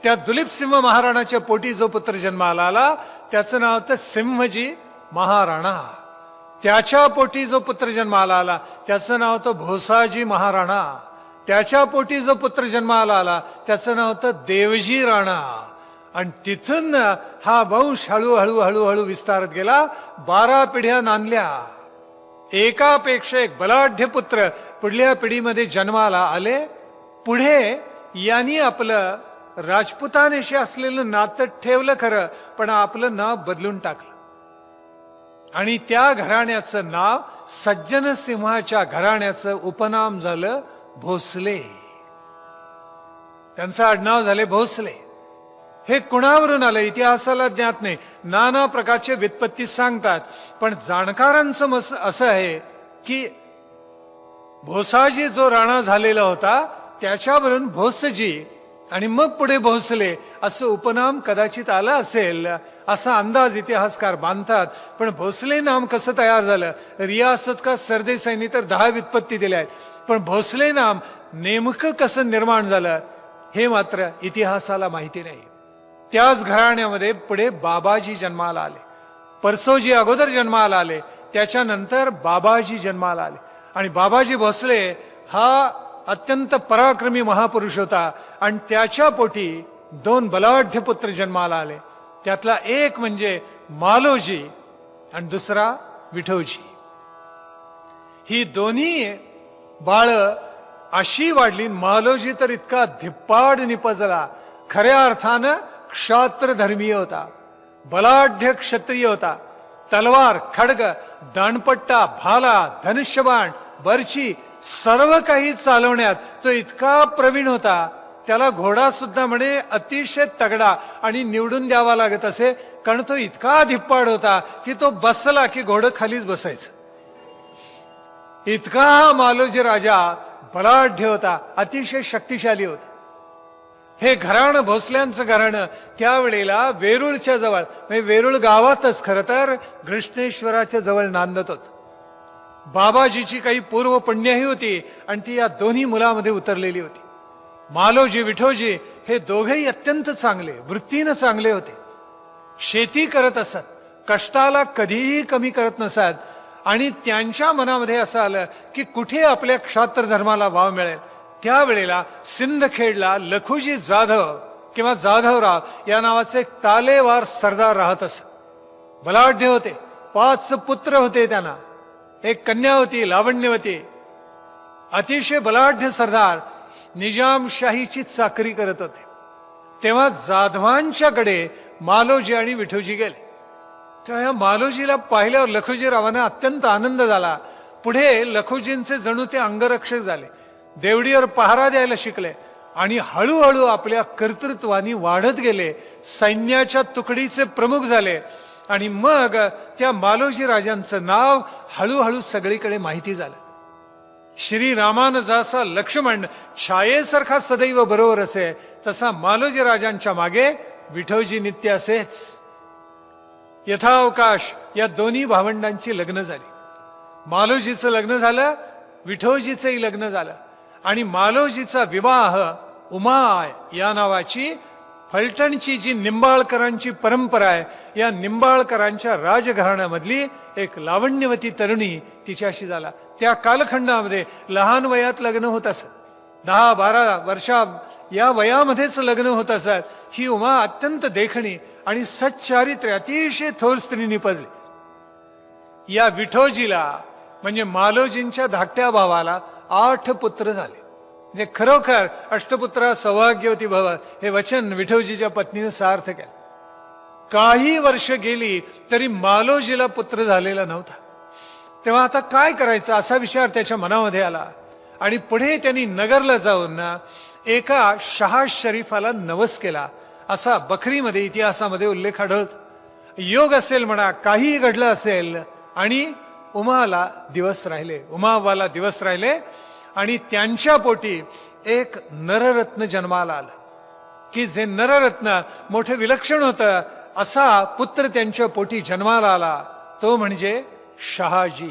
त्या दुलीप सिंह महाराणाच्या पोटी जो पुत्र जन्माला आला, त्याचं नाव होतं सिंहजी महाराणा. त्याच्या पोटी जो पुत्र जन्माला आला, त्याचं नाव होतं भोसाजी महाराणा. त्याच्या पोटी जो पुत्र जन्माला आला, त्याचं नाव होतं देवजी राणा. आणि तिथून हा वंश हळूहळू हळूहळू विस्तारत गेला. 12 पिढ्या नांदल्या. एकापेक्षा एक बलाढ्य पुत्र पुढल्या पिढीमध्ये जन्माला आले. पुढे यांनी आपलं राजपुतानेशी असलेलं नातं ठेवलं खरं, पण आपलं नाव बदलून टाकलं. आणि त्या घराण्याचं नाव सज्जन सिंहाच्या घराण्याचं उपनाम झालं भोसले. त्यांचं आडनाव झाले भोसले. हे कुणावरून आलं इतिहासाला ज्ञात नाही. नाना प्रकारचे व्युत्पत्ती सांगतात, पण जाणकारांचं मत असं आहे की भोसाजी जो राणा झालेला होता, त्याच्यावरून भोसजी आणि मग पुढे भोसले असं उपनाम कदाचित आलं असेल, असा अंदाज इतिहासकार बांधतात. पण भोसले नाम कसं तयार झालं, रियासत का सरदेसाईंनी तर 10 व्युत्पत्ती दिल्या आहेत, पण भोसले नाम नेमकं कसं निर्माण झालं हे मात्र इतिहासाला माहिती नाही. त्याच घराण्यामध्ये पुढे बाबाजी जन्माला आले. परसोजी अगोदर जन्माला आले, त्याच्यानंतर बाबाजी जन्माला आले. आणि बाबाजी भोसले हा अत्यंत पराक्रमी महापुरुष होता. आणि त्याच्या पोटी 2 बलाढ्य पुत्र जन्माला आले. त्यातला एक म्हणजे मालोजी आणि दुसरा विठोजी. ही दोन्ही बाळ अशी वाढली. मालोजी तर इतका धिप्पाड निपजला, खऱ्या अर्थानं क्षात्र धर्मीय होता, बलाढ्य क्षत्रिय होता. तलवार, खड्ग, दाणपट्टा, भाला, धनुष्यबाण, बर्ची सर्व काही चालवण्यात तो इतका प्रवीण होता. त्याला घोडा सुद्धा म्हणे अतिशय तगडा आणि निवडून द्यावा लागत असे, कारण तो इतका धिप्पाड होता की तो बसला की घोडं खालीच बसायचं. इतका हा मालोजी राजा बलाढ्य होता, अतिशय शक्तिशाली होता. हे घराणं भोसल्यांचं घराणं त्यावेळेला वेरूळच्या जवळ, म्हणजे वेरूळ गावातच खरं तर घृष्णेश्वराच्या जवळ नांदत होत. बाबाजीची काही पूर्व पुण्यही होती आणि ती या दोन्ही मुलामध्ये उतरलेली होती. मालोजी विठोजी हे दोघेही अत्यंत चांगले, वृत्तीनं चांगले होते. शेती करत असत, कष्टाला कधीही कमी करत नसत. आणि त्यांच्या मनामध्ये असं आलं की कुठे आपल्या क्षात्र धर्माला वाव मिळेल. त्यावेळेला सिंदखेडला लखुजी जाधव किंवा जाधवराव या नावाचे एक तालेवार सरदार राहत असत. बलाढ्य होते, 5 पुत्र होते त्यांना, एक कन्या होती लावण्यवती. अतिशय बलाढ्य सरदार निजामशाहीची चाकरी करत होते. तेव्हा जाधवांच्याकडे मालोजी आणि विठोजी गेले. तेव्हा या मालोजीला पाहिल्यावर लखुजीरावांना अत्यंत आनंद झाला. पुढे लखुजींचे जणू ते अंगरक्षक झाले, देवडीवर पहारा द्यायला शिकले आणि हळूहळू आपल्या कर्तृत्वानी वाढत गेले. सैन्याच्या तुकडीचे प्रमुख झाले. आणि मग त्या मालोजी राजांचं नाव हळूहळू सगळीकडे माहिती झालं. श्रीरामान जसा लक्ष्मण छायेसारखा सदैव बरोबर असे, तसा मालोजी राजांच्या मागे विठोजी नित्य असेच. यथावकाश या दोन्ही भावंडांची लग्न झाली. मालोजीचं लग्न झालं, विठोजीचंही लग्न झालं. आणि मालोजीचा विवाह उमा या नावाची फलटणची जी निंबाळकरांची परंपरा आहे, या निंबाळकरांच्या राजघराण्यामधली एक लावण्यवती तरुणी तिच्याशी झाला. त्या कालखंडामध्ये लहान वयात लग्न होत असत, 10-12 वर्षा या वयामध्येच लग्न होत असत. ही उमा अत्यंत देखणी आणि सच्चारित्र्य अतिशय थोर स्त्री निपजली. या विठोजीला म्हणजे मालोजींच्या धाकट्या भावाला 8 पुत्र झाले. म्हणजे खरोखर अष्टपुत्रा सौभाग्यवती भव हे वचन विठोजीच्या पत्नीने सार्थ केलं. काही वर्ष गेली तरी मालोजीला पुत्र झालेला नव्हता. तेव्हा आता काय करायचं असा विचार त्याच्या मनामध्ये आला. आणि पुढे त्यांनी नगरला जाऊन एका शहा शरीफाला नवस केला, असा बखरीमध्ये इतिहासामध्ये उल्लेख आढळतो. योग असेल म्हणा, काहीही घडलं असेल, आणि उमाला दिवस राहिले, उमावाला दिवस राहिले. आणि त्यांच्या पोटी एक नररत्न जन्माला आलं, की जे नररत्न मोठं विलक्षण होतं, असा पुत्र त्यांच्या पोटी जन्माला आला, तो म्हणजे शहाजी.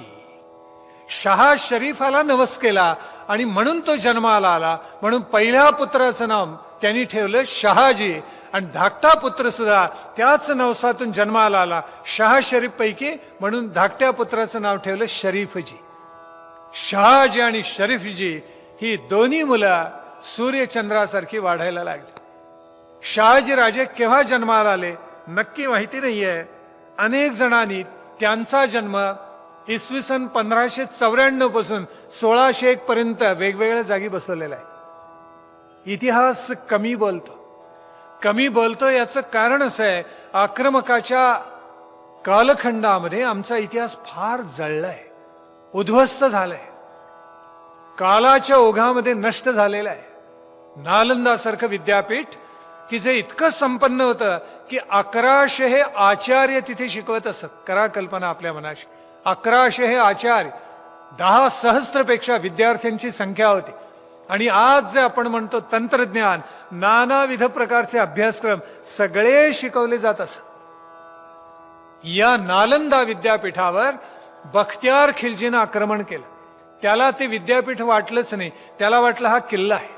शहा शरीफाला नवस केला आणि म्हणून तो जन्माला आला. म्हणून पहिल्या पुत्राचं नाव त्यांनी ठेवलं शहाजी, आणि धाकटा पुत्र सुद्धा त्याच नवसातून जन्माला आला शहा शरीफ पैकी, म्हणून धाकट्या पुत्राचं नाव ठेवलं शरीफजी. शहाजी आणि शरीफजी ही दोन्ही मुलं सूर्यचंद्रासारखी वाढायला लागली. शहाजी राजे केव्हा जन्माला आले नक्की माहिती नाहीये. अनेक जणांनी त्यांचा जन्म इसवी सन 1594 पासून 1601 पर्यंत वेगवेगळ्या जागी बसवलेला आहे. इतिहास कमी बोलतो याचं कारण असं आहे, आक्रमकाच्या कालखंडामध्ये आमचा इतिहास फार जळलाय, उद्ध्वस्त झालाय, कालाच्या ओघामध्ये नष्ट झालेला आहे. नालंदा सारखं विद्यापीठ की जे इतकं संपन्न होतं की 1100 हे आचार्य तिथे शिकवत असत. करा कल्पना आपल्या मनाशी, 1100 हे आचार्य, 10,000 पेक्षा विद्यार्थ्यांची संख्या होती. आणि आज जे आपण म्हणतो तंत्रज्ञान, नानाविध प्रकारचे अभ्यासक्रम सगळे शिकवले जात असत. या नालंदा विद्यापीठावर बख्तियार खिलजीनं आक्रमण केलं. त्याला ते विद्यापीठ वाटलंच नाही, त्याला वाटलं हा किल्ला आहे.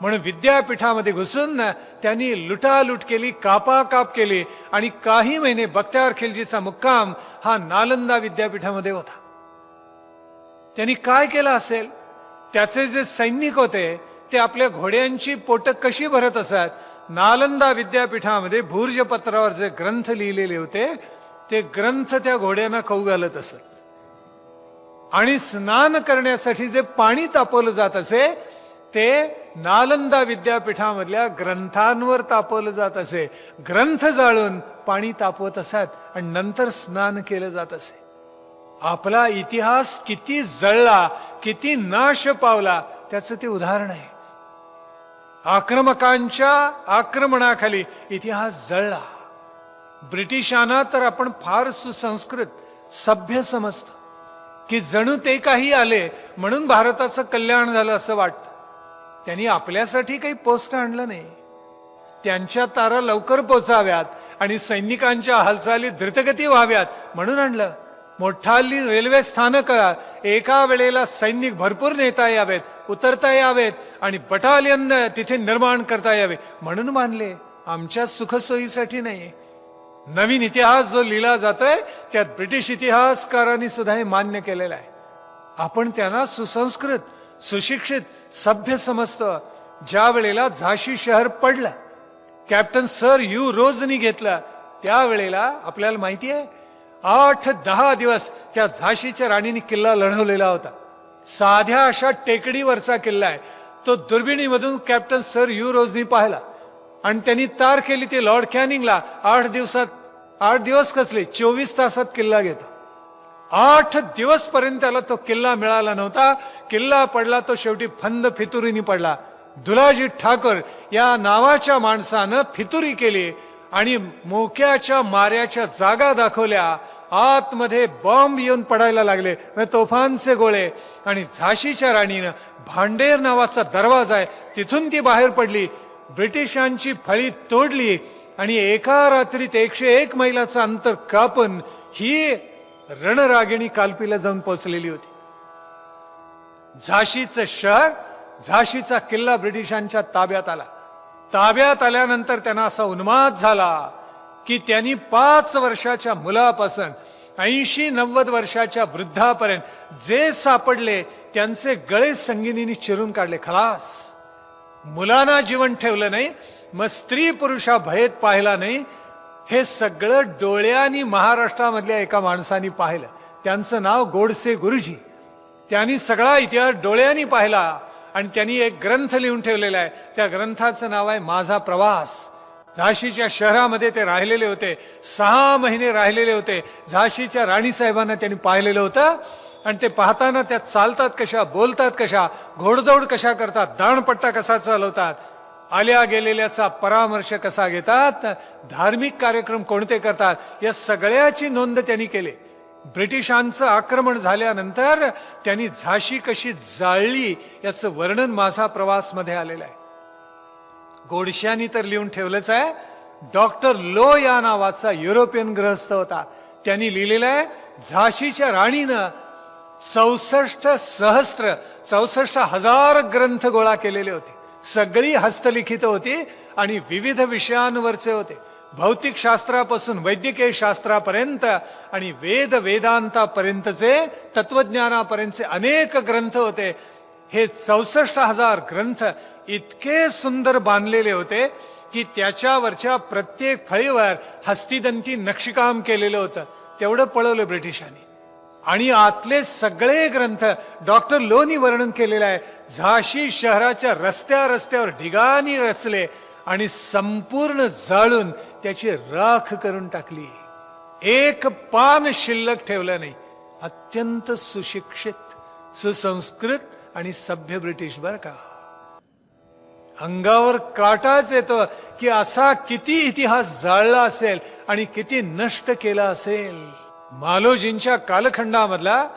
म्हणून विद्यापीठामध्ये घुसून त्यांनी लुटालूट केली, कापाकाप केली, आणि काही महिने बख्तियार खिलजीचा मुक्काम हा नालंदा विद्यापीठामध्ये होता. त्यांनी काय केलं असेल, त्याचे जे सैनिक होते ते आपल्या घोड्यांची पोटं कशी भरत असत, नालंदा विद्यापीठामध्ये भूर्जपत्रावर जे ग्रंथ लिहिलेले होते ते ग्रंथ त्या घोड्यांना खाऊ घालत असत. आणि स्नान करण्यासाठी जे पाणी तापवलं जात असे ते नालंदा विद्यापीठामधल्या ग्रंथांवर तापवलं जात असे. ग्रंथ जाळून पाणी तापवत असत आणि नंतर स्नान केलं जात असे. आपला इतिहास किती जळला, किती नाश पावला, त्याचं ते उदाहरण आहे. आक्रमकांच्या आक्रमणाखाली इतिहास जळला. ब्रिटिशांना तर आपण फार सुसंस्कृत सभ्य समजतो, की जणू ते काही आले म्हणून भारताचं कल्याण झालं असं वाटतं. त्यांनी आपल्यासाठी काही पोस्ट आणलं नाही, त्यांच्या तारा लवकर पोचाव्यात आणि सैनिकांच्या हालचाली द्रुतगती व्हाव्यात म्हणून आणलं. मोठाली रेल्वे स्थानक, एका वेळेला सैनिक भरपूर नेता यावेत, उतरता यावेत आणि बटालियन तिथे निर्माण करता यावे म्हणून बांधले, आमच्या सुखसोयीसाठी नाही. नवीन इतिहास जो लिहिला जातोय त्यात ब्रिटिश इतिहासकारांनी सुद्धा हे मान्य केलेलं आहे. आपण त्यांना सुसंस्कृत, सुशिक्षित, सभ्य समजतो. ज्या वेळेला झाशी शहर पडलं, कॅप्टन सर यू रोजनी घेतलं, त्यावेळेला आपल्याला माहिती आहे 8-10 दिवस त्या झाशीच्या राणीने किल्ला लढवलेला होता. साध्या अशा टेकडीवरचा किल्ला आहे. तो दुर्बिणीमधून कॅप्टन सर यू रोजनी पाहिला आणि त्यांनी तार केली ती लॉर्ड कॅनिंगला. 8 दिवस कसले, 24 तासात किल्ला घेतो. 8 दिवस पर्यंत त्याला तो किल्ला मिळाला नव्हता. किल्ला पडला तो शेवटी फंद फितुरीनी पडला. दुलाजी ठाकर या नावाच्या माणसानं फितुरी केली आणि मोक्याच्या माऱ्याच्या जागा दाखवल्या. आतमध्ये बॉम्ब येऊन पडायला लागले, तोफांचे गोळे, आणि झाशीच्या राणीनं भांडेर नावाचा दरवाजा आहे तिथून ती बाहेर पडली. ब्रिटिशांची फळी तोडली आणि एका रात्रीत 101 मैलाचं अंतर कापून ही रणरागिणी कालपीला जाऊन पोहोचलेली होती. झाशीचं शहर, झाशीचा किल्ला ब्रिटिशांच्या ताब्यात आला. ताब्यात आल्यानंतर त्यांना असा उन्माद झाला की त्यांनी 5 वर्षाच्या मुलापासून 80-90 वर्षाच्या वृद्धापर्यंत जे सापडले त्यांचे गळे संगिनीने चिरून काढले. खलास. मुलांना जीवन ठेवलं नाही, मग स्त्री पुरुषा भयत पाहिला नाही. हे सगळं डोळ्यांनी महाराष्ट्रामधल्या एका माणसाने पाहिलं. त्यांचं नाव गोडसे गुरुजी. त्यांनी सगळा इतिहास डोळ्यांनी पाहिला आणि त्यांनी एक ग्रंथ लिहून ठेवलेला आहे. त्या ग्रंथाचं नाव आहे माझा प्रवास. झाशीच्या शहरामध्ये ते राहिलेले होते, 6 महिने राहिलेले होते. झाशीच्या राणीसाहेबांना त्यांनी पाहिलेलं होतं आणि ते पाहताना त्यात चालतात कशा, बोलतात कशा, घोडदौड कशा करतात, दाणपट्टा कसा चालवतात, आल्या गेलेल्याचा परामर्श कसा घेतात, धार्मिक कार्यक्रम कोणते करतात, या सगळ्याची नोंद त्यांनी केली. ब्रिटिशांचं आक्रमण झाल्यानंतर त्यांनी झाशी कशी जाळली याचं वर्णन माझा प्रवास मध्ये आलेलं आहे. गोडश्यांनी तर लिहून ठेवलंच आहे. डॉक्टर लो या नावाचा युरोपियन गृहस्थ होता, त्यांनी लिहिलेलं आहे झाशीच्या राणीनं 64,000 ग्रंथ गोळा केलेले होते. सगळी हस्तलिखित होती आणि विविध विषयांवरचे होते. भौतिक शास्त्रापासून वैद्यकीय शास्त्रापर्यंत आणि वेदांतापर्यंतचे, तत्वज्ञानापर्यंतचे अनेक ग्रंथ होते. हे 64,000 ग्रंथ इतके सुंदर बांधलेले होते की त्याच्यावरच्या प्रत्येक फळीवर हस्तिदंती नक्षीकाम केलेलं होतं. तेवढं पळवलं ब्रिटिशांनी. आणि आतले सगळे ग्रंथ डॉक्टर लोनी वर्णन केलेलं आहे. झाशी शहराच्या रस्त्यावर ढिगाणी रचले आणि संपूर्ण जाळून त्याची राख करून टाकली. एक पान शिल्लक ठेवलं नाही. अत्यंत सुशिक्षित, सुसंस्कृत आणि सभ्य ब्रिटिश बर का. अंगावर काटाच येतो की असा किती इतिहास जाळला असेल आणि किती नष्ट केला असेल. मालोजींच्या कालखंडामधला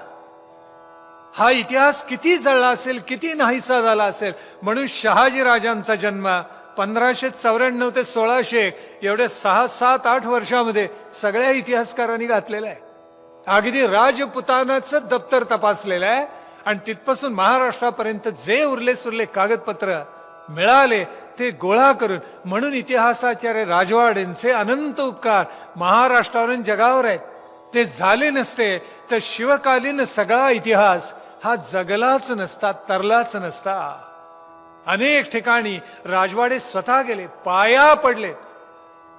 हा इतिहास किती जळला असेल, किती नाहीसा झाला असेल. म्हणून शहाजी राजांचा जन्म 1594 ते 1601 एवढे 6-7-8 वर्षामध्ये सगळ्या इतिहासकारांनी घातलेलं आहे. अगदी राजपुतानाचं दप्तर तपासलेलं आहे आणि तिथपासून महाराष्ट्रापर्यंत जे उरले सुरले कागदपत्र मिळाले ते गोळा करून. म्हणून इतिहासाचार्य राजवाडेंचे अनंत उपकार महाराष्ट्रावरून जगावर आहेत. ते झाले नसते तर शिवकालीन सगळा इतिहास हा जगलाच नसता, तरलाच नसता. अनेक ठिकाणी राजवाडे स्वतः गेले, पाया पडलेत,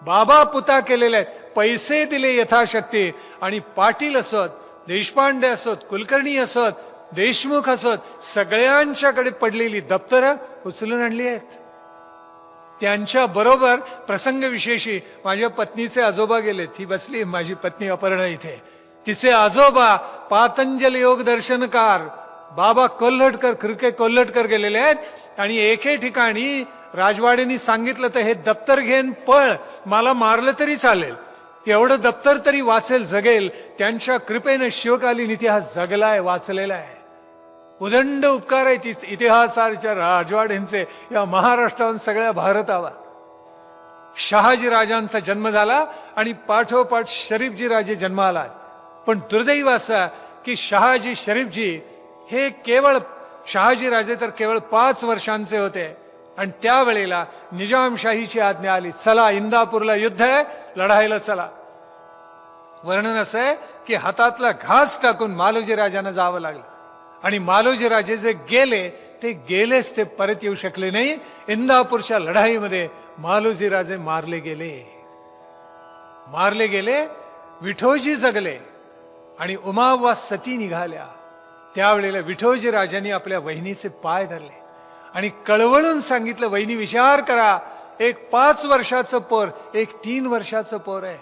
बाबा पुता केलेले आहेत, पैसे दिले यथाशक्ती. आणि पाटील असोत, देशपांडे असोत, कुलकर्णी असोत, देशमुख असोत, सगळ्यांच्याकडे पडलेली दप्तरं उचलून आणली आहेत. त्यांच्या बरोबर प्रसंग विशेषी माझ्या पत्नीचे आजोबा गेले. ती बसली माझी पत्नी अपर्णा इथे. तिचे आजोबा पातंजल योग दर्शनकार बाबा कोल्हटकर, खिरके कोल्हटकर गेलेले आहेत. आणि एके ठिकाणी राजवाडेंनी सांगितलं तर हे दप्तर घेऊन पळ, मला मारलं तरी चालेल, एवढं दप्तर तरी वाचेल, जगेल. त्यांच्या कृपेने शिवकालीन इतिहास जगलाय, वाचलेला आहे. उदंड उपकार आहे इतिहासाच्या राजवाड्यांचे या महाराष्ट्रावर सगळ्या भारतावर. शहाजी राजांचा जन्म झाला आणि पाठोपाठ शरीफजी राजे जन्माला. पण दुर्दैव असं की शहाजी शरीफजी हे केवळ, शहाजी राजे तर केवळ 5 वर्षांचे होते. आणि त्यावेळेला निजामशाहीची आज्ञा आली, चला इंदापूरला युद्ध आहे, लढायला चला. वर्णन असं आहे की हातातला घास टाकून मालोजी राजांना जावं लागलं. आणि मालोजी राजे जे गेले ते गेलेच, ते परत येऊ शकले नाही. इंदापूरच्या लढाईमध्ये मालोजी राजे मारले गेले. विठोजी जगले आणि उमावा सती निघाल्या. त्यावेळेला विठोजी राजांनी आपल्या वहिनीचे पाय धरले आणि कळवळून सांगितलं, वहिनी विचार करा, एक 5 वर्षाचं पोर, एक 3 वर्षाचं पोर आहे.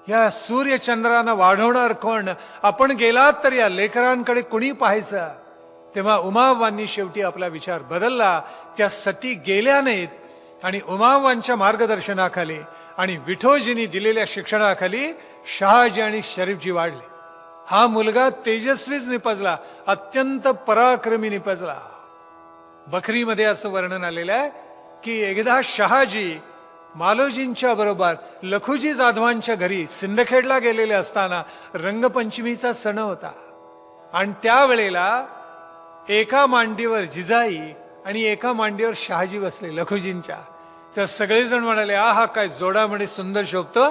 या सूर्यचंद्रांना वाढवणार कोण? आपण गेलात तर या लेकरांकडे कुणी पाहायचं? तेव्हा उमावांनी शेवटी आपला विचार बदलला. त्या सती गेल्या नाहीत आणि उमावांच्या मार्गदर्शनाखाली आणि विठोजींनी दिलेल्या शिक्षणाखाली शहाजी आणि शरीफजी वाढले. हा मुलगा तेजस्वीच निपजला, अत्यंत पराक्रमी निपजला. बखरीमध्ये असं वर्णन आलेलं आहे की एकदा शहाजी मालोजींच्या बरोबर लखुजी जाधवांच्या घरी सिंदखेडला गेलेले असताना रंगपंचमीचा सण होता. आणि त्यावेळेला एका मांडीवर जिजाई आणि एका मांडीवर शहाजी बसले लखुजींच्या. तर सगळेजण म्हणाले, आहा काय जोडा म्हणे, सुंदर शोभतो,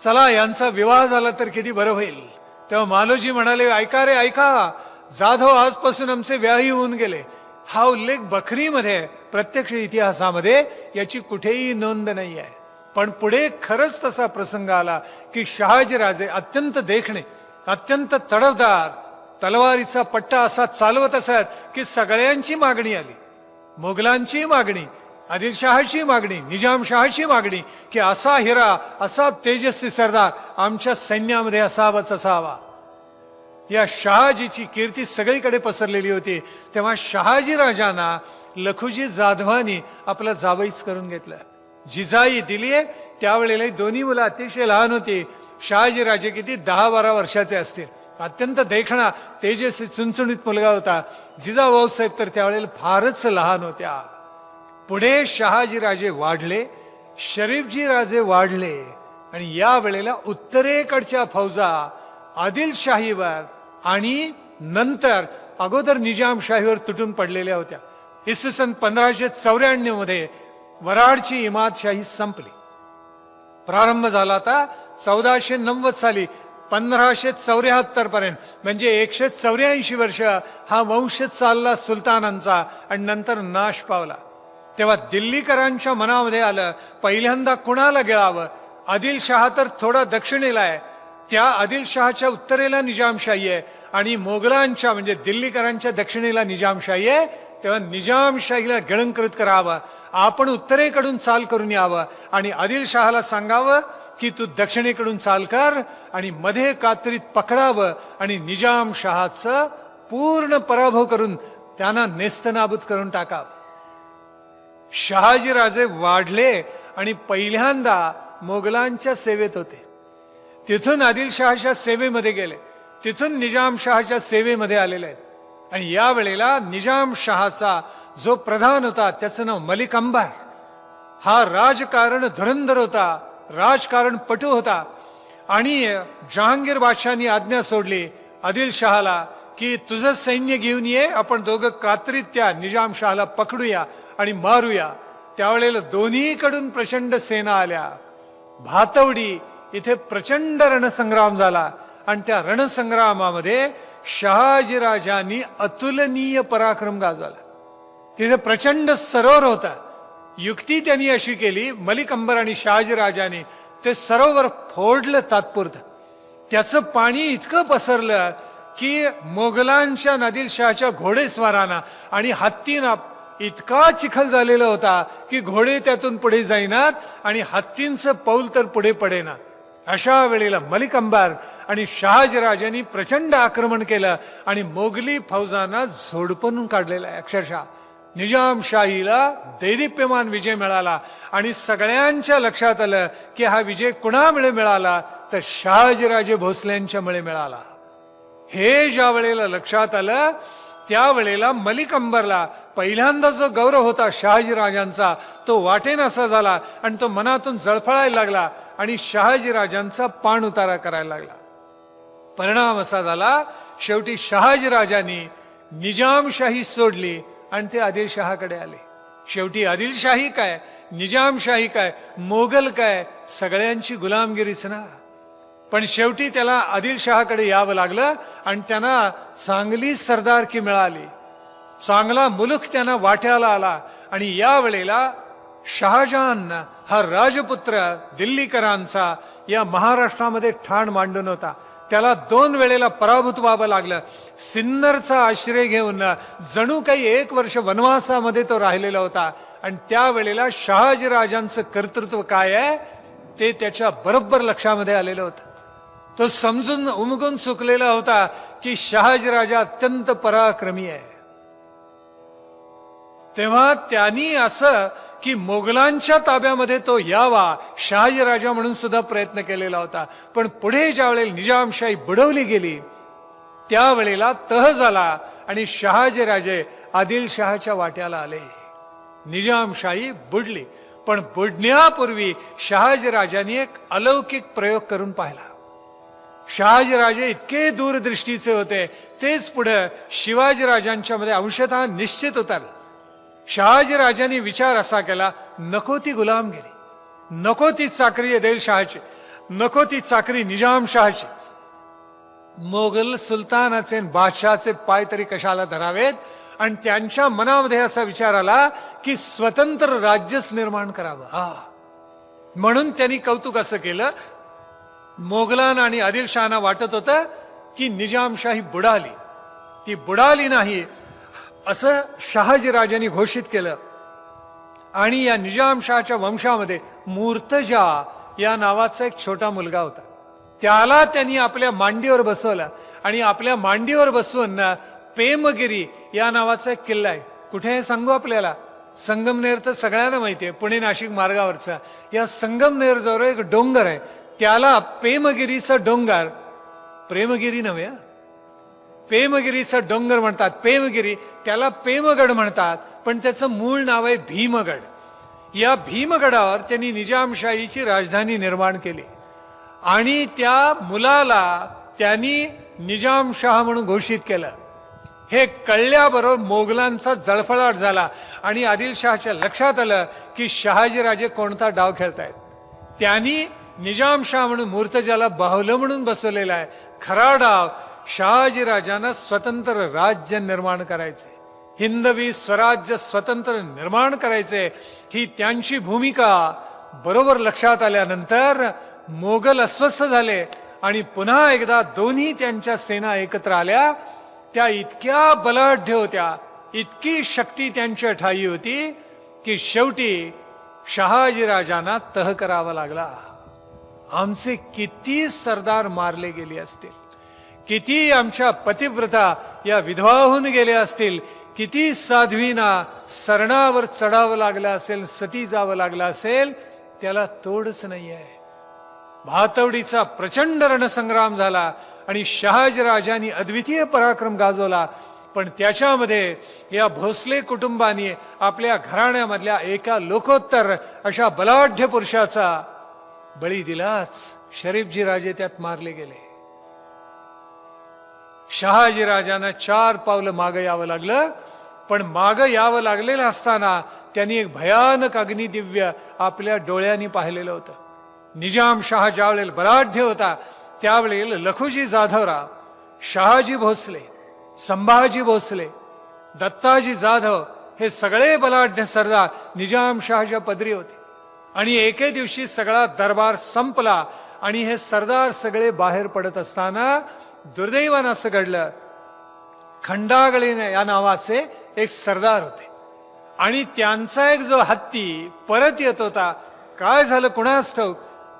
चला यांचा विवाह झाला तर किती बरं होईल. तेव्हा मालोजी म्हणाले, ऐका रे ऐका, जाधव आजपासून आमचे व्याही होऊन गेले. हा उल्लेख बखरीमध्ये, प्रत्यक्ष इतिहासामध्ये याची कुठेही नोंद नाही आहे. पण पुढे खरंच तसा प्रसंग आला की शहाजी राजे अत्यंत देखणे, अत्यंत तडफदार, तलवारीचा पट्टा असा चालवत असत की सगळ्यांची मागणी आली. मुघलांची मागणी, आदिलशहाची मागणी, निजामशहाची मागणी की असा हिरा, असा तेजस्वी सरदार आमच्या सैन्यामध्ये असावा. या शहाजीची कीर्ती सगळीकडे पसरलेली होती. तेव्हा शहाजी राजांना लखुजी जाधवानी आपला जावईच करून घेतलं. जिजाई दिलीये. त्यावेळेला दोन्ही मुलं अतिशय लहान होती. शहाजीराजे किती 10-12 वर्षाचे असतील. अत्यंत देखणा तेजस्वी चुणचुणीत मुलगा होता. जिजाऊ साहेब तर त्यावेळेला फारच लहान होत्या. पुढे शहाजीराजे वाढले, शरीफजी राजे वाढले आणि या वेळेला उत्तरेकडच्या फौजा आदिलशाहीवर आणि नंतर अगोदर निजामशाहीवर तुटून पडलेल्या होत्या. इसवी सन 1594 मध्ये वराडची इमादशाही संपली. प्रारंभ झाला आता 1490 साली 1574 पर्यंत, म्हणजे 184 वर्ष हा वंश चालला सुलतानांचा आणि नंतर नाश पावला. तेव्हा दिल्लीकरांच्या मनामध्ये आलं पहिल्यांदा कुणाला गिळावं. आदिलशहा तर थोडा दक्षिणेला आहे, त्या आदिलशहाच्या उत्तरेला निजामशाही आहे आणि मोगलांच्या म्हणजे दिल्लीकरांच्या दक्षिणेला निजामशाही आहे. तेव्हा निजामशाहीला गिळंकृत करावं, आपण उत्तरेकडून चाल करून यावं आणि आदिलशहाला सांगावं की तू दक्षिणेकडून चाल कर आणि मध्ये कात्रीत पकडावं आणि निजामशहाचं पूर्ण पराभव करून त्यांना नेस्तनाबूत करून टाकावं. शहाजीराजे वाढले आणि पहिल्यांदा मोगलांच्या सेवेत होते. तिथून आदिलशहाच्या सेवेमध्ये गेले, तिथून निजामशहाच्या सेवेमध्ये आलेले आहेत. आणि या वेळेला निजामशहाचा जो प्रधान होता त्याचं नाव मलिक अंबर. हा राजकारण धुरंधर होता, राजकारण पटू होता आणि जहांगीर बादशाहानी आज्ञा सोडली आदिलशहाला की तुझं सैन्य घेऊन ये, आपण दोघं कात्रीत त्या निजामशहाला पकडूया आणि मारूया. त्यावेळेला दोन्हीकडून प्रचंड सेना आल्या. भातवडी इथे प्रचंड रणसंग्राम झाला आणि त्या रणसंग्रामामध्ये शहाजीराजांनी अतुलनीय पराक्रम गाजवला. तिथे प्रचंड सरोवर होता. युक्ती त्यांनी अशी केली, मलिक अंबर आणि शहाजीराजांनी ते सरोवर फोडलं तात्पुरतं. त्याचं पाणी इतकं पसरलं की मोगलांच्या आदिलशहाच्या घोडेस्वारांना आणि हत्तींना इतका चिखल झालेला होता की घोडे त्यातून पुढे जाईनात आणि हत्तींचं पाऊल तर पुढे पडेना. अशा वेळेला मलिक अंबर आणि शहाजीराजांनी प्रचंड आक्रमण केलं आणि मोगली फौजांना झोडपून काढलेला आहे. अक्षरशः निजामशाहीला दैदिप्यमान विजय मिळाला आणि सगळ्यांच्या लक्षात आलं की हा विजय कुणामुळे मिळाला तर शहाजीराजे भोसल्यांच्यामुळे मिळाला. हे ज्या वेळेला लक्षात आलं त्यावेळेला मलिक अंबरला पहिल्यांदा जो गौरव होता शहाजीराजांचा तो वाटेनासा झाला आणि तो मनातून जळफळायला लागला आणि शहाजीराजांचा पाण उतारा करायला लागला. परिणाम असा झाला शेवटी शहाजीराजांनी निजामशाही सोडली आणि ते आदिलशहाकडे आले. शेवटी आदिलशाही काय, निजामशाही काय, मोगल काय, सगळ्यांची गुलामगिरीच ना. पण शेवटी त्याला आदिलशहाकडे यावं लागलं आणि त्यांना चांगली सरदारकी मिळाली, चांगला मुलूक त्यांना वाट्याला आला. आणि या वेळेला शहाजहान हा राजपुत्र दिल्लीकरांचा या महाराष्ट्रामध्ये ठाण मांडून होता. त्याला 2 वेळेला पराभूत व्हावं लागलं. सिन्नरचा आश्रय घेऊन जणू काही 1 वर्ष वनवासामध्ये तो राहिलेला होता. आणि त्यावेळेला शहाजीराजांचं कर्तृत्व काय आहे ते त्याच्या बरोबर लक्षामध्ये आलेलं होतं. तो समजून उमगून चुकलेला होता की शहाजीराजा अत्यंत पराक्रमी आहे. तेव्हा त्यांनी असं की मोगलांच्या ताब्यामध्ये तो यावा शहाजीराजा म्हणून सुद्धा प्रयत्न केलेला होता. पण पुढे ज्या वेळेला निजामशाही बुडवली गेली त्यावेळेला तह झाला आणि शहाजीराजे आदिलशहाच्या वाट्याला आले. निजामशाही बुडली. पण बुडण्यापूर्वी शहाजीराजांनी एक अलौकिक प्रयोग करून पाहिला. शहाजीराजे इतके दूरदृष्टीचे होते, तेच पुढे शिवाजीराजांच्या मध्ये अंशतः निश्चित उतरलं. शहाजीराजांनी विचार असा केला, नको ती गुलामगिरी, नको ती चाकरी आदिलशहाची, नको ती चाकरी निजामशहाची. मोगल सुलतानाचे बादशहाचे पाय तरी कशाला धरावेत. आणि त्यांच्या मनामध्ये असा विचार आला की स्वतंत्र राज्यच निर्माण करावं. म्हणून त्यांनी कौतुक असं केलं, मोगलांना आणि आदिलशहाना वाटत होतं की निजामशाही बुडाली, ती बुडाली नाही असं शहाजीराजांनी घोषित केलं. आणि या निजामशहाच्या वंशामध्ये मूर्तजा या नावाचा एक छोटा मुलगा होता. त्याला त्यांनी आपल्या मांडीवर बसवलं आणि आपल्या मांडीवर बसवून पेमगिरी या नावाचा एक किल्ला आहे. कुठे आहे सांगू आपल्याला? संगमनेर तर सगळ्यांना माहिती आहे, पुणे नाशिक मार्गावरचा. या संगमनेर जवळ एक डोंगर आहे, त्याला पेमगिरीचा डोंगर, प्रेमगिरी नव्हे, पेमगिरीचा डोंगर म्हणतात, पेमगिरी त्याला पेमगड म्हणतात, पण त्याचं मूळ नाव आहे भीमगड. या भीमगडावर त्यांनी निजामशाहीची राजधानी निर्माण केली आणि त्या मुलाला त्यांनी निजामशाह म्हणून घोषित केलं. हे कळल्याबरोबर मोगलांचा जळफळाट झाला आणि आदिलशहाच्या लक्षात आलं की शहाजीराजे कोणता डाव खेळतायत. त्यांनी निजामशाह म्हणून मूर्तजाला बाहुलं म्हणून बसवलेला आहे. खरा डाव शहाजीराजांना स्वतंत्र राज्य निर्माण करायचे, हिंदवी स्वराज्य स्वतंत्र निर्माण करायचे, ही त्यांची भूमिका बरोबर लक्षात आल्यानंतर मोगल अस्वस्थ झाले आणि पुन्हा एकदा दोन्ही त्यांच्या सेना एकत्र आल्या. त्या इतक्या बलाढ्य होत्या, इतकी शक्ती त्यांच्या ठाई होती की शेवटी शहाजीराजांना तह करावा लागला. आमचे किती सरदार मारले गेले असतील, किती आमच्या पतिव्रता या विधवा होऊन गेल्या असतील, किती साध्वींना सरणावर चढावं लागलं असेल, सती जावं लागलं असेल, त्याला तोडच नाहीये. भातवडीचा प्रचंड रणसंग्राम झाला आणि शहाजीराजांनी अद्वितीय पराक्रम गाजवला. पण त्याच्यामध्ये या भोसले कुटुंबाने आपल्या घराण्यामधल्या एका लोकोत्तर अशा बलाढ्य पुरुषाचा बळी दिलाच. शरीफजी राजे त्यात मारले गेले. शहाजीराजांना 4 पावलं मागं यावं लागलं. पण मागं यावं लागलेलं असताना त्यांनी एक भयानक अग्निदिव्य आपल्या डोळ्यांनी पाहिलेलं होतं. निजामशाह ज्यावेळेला बलाढ्य होता त्यावेळेला लखुजी जाधवराव, शहाजी भोसले, संभाजी भोसले, दत्ताजी जाधव हे सगळे बलाढ्य सरदार निजामशाहच्या पदरी होते. आणि एके दिवशी सगळा दरबार संपला आणि हे सरदार सगळे बाहेर पडत असताना दुर्दैवानं असं घडलं, खंडागळे या नावाचे एक सरदार होते आणि त्यांचा एक जो हत्ती परत येत होता. काय झालं कुणास ठाऊक,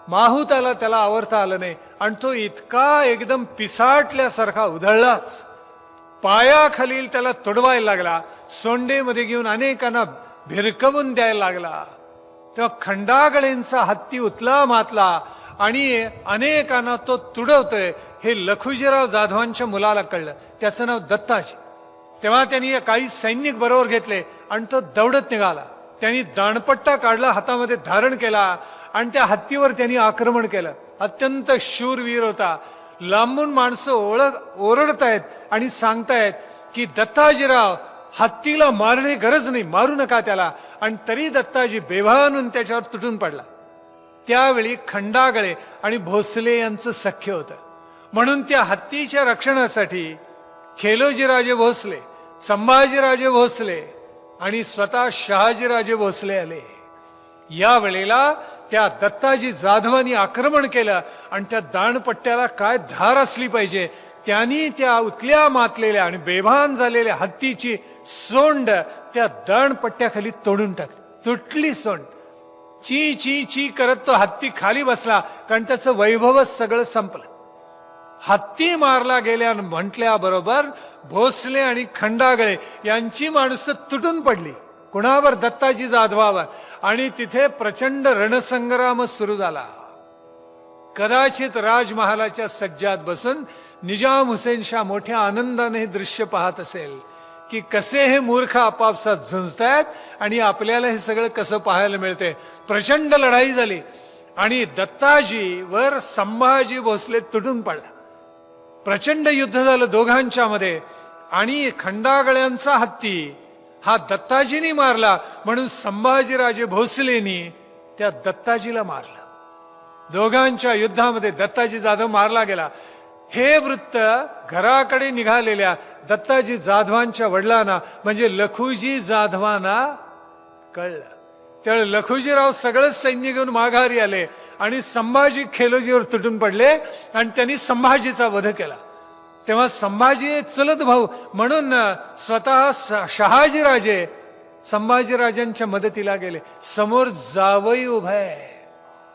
माहुताला त्याला आवरता आलं नाही आणि तो इतका एकदम पिसाटल्यासारखा उधळलाच. पायाखालील त्याला तुडवायला लागला, सोंडेमध्ये घेऊन अनेकांना भिरकवून द्यायला लागला. तेव्हा खंडागळेंचा हत्ती उतला मातला आणि अनेकांना तो तुडवतोय हे लखुजीराव जाधवांच्या मुलाला कळलं. त्याचं नाव दत्ताजी. तेव्हा त्यांनी काही सैनिक बरोबर घेतले आणि तो दौडत निघाला. त्यांनी दाणपट्टा काढला, हातामध्ये धारण केला आणि त्या हत्तीवर त्यांनी आक्रमण केलं. अत्यंत शूरवीर होता. लांबून माणसं ओरडतायत आणि सांगतायत की दत्ताजीराव, हत्तीला मारणे गरज नाही, मारू नका त्याला. आणि तरी दत्ताजी बेभान त्याच्यावर तुटून पडला. त्यावेळी खंडागळे आणि भोसले यांचं सख्य होतं म्हणून त्या हत्तीच्या रक्षणासाठी खेलोजीराजे भोसले, संभाजीराजे भोसले आणि स्वतः शहाजीराजे भोसले आले. या वेळेला त्या दत्ताजी जाधवांनी आक्रमण केलं आणि त्या दाणपट्ट्याला काय धार असली पाहिजे, त्यांनी त्या उतल्या मातलेल्या आणि बेभान झालेल्या हत्तीची सोंड त्या दाणपट्ट्याखाली तोडून टाकली. तुटली सोंड. ची ची ची करत तो हत्ती खाली बसला, कारण त्याचं वैभवच सगळं संपलं. हत्ती मारला गेल्या म्हटल्याबरोबर भोसले आणि खंडागळे यांची माणसं तुटून पडली. कुणावर? दत्ताजी जाधवावर. आणि तिथे प्रचंड रणसंग्राम सुरू झाला. कदाचित राजमहालाच्या सज्जात बसून निजाम हुसेन शाह मोठ्या आनंदाने हे दृश्य पाहत असेल की कसे हे मूर्ख आपापसात झुंजतायत आणि आपल्याला हे सगळं कसं पाहायला मिळते. प्रचंड लढाई झाली आणि दत्ताजीवर संभाजी भोसले तुटून पडला. प्रचंड युद्ध झालं दोघांच्या मध्ये आणि खंडागळ्यांचा हत्ती हा दत्ताजींनी मारला म्हणून संभाजीराजे भोसलेनी त्या दत्ताजीला मारलं. दोघांच्या युद्धामध्ये दत्ताजी जाधव मारला गेला. हे वृत्त घराकडे निघालेल्या दत्ताजी जाधवांच्या वडिलांना म्हणजे लखुजी जाधवांना कळलं. त्यावेळी लखुजीराव सगळंच सैन्य घेऊन माघारी आले आणि संभाजी खेलोजीवर तुटून पडले आणि त्यांनी संभाजीचा वध केला. तेव्हा संभाजी चुलत भाऊ म्हणून स्वतः शहाजीराजे संभाजीराजांच्या मदतीला गेले. समोर जावई उभा आहे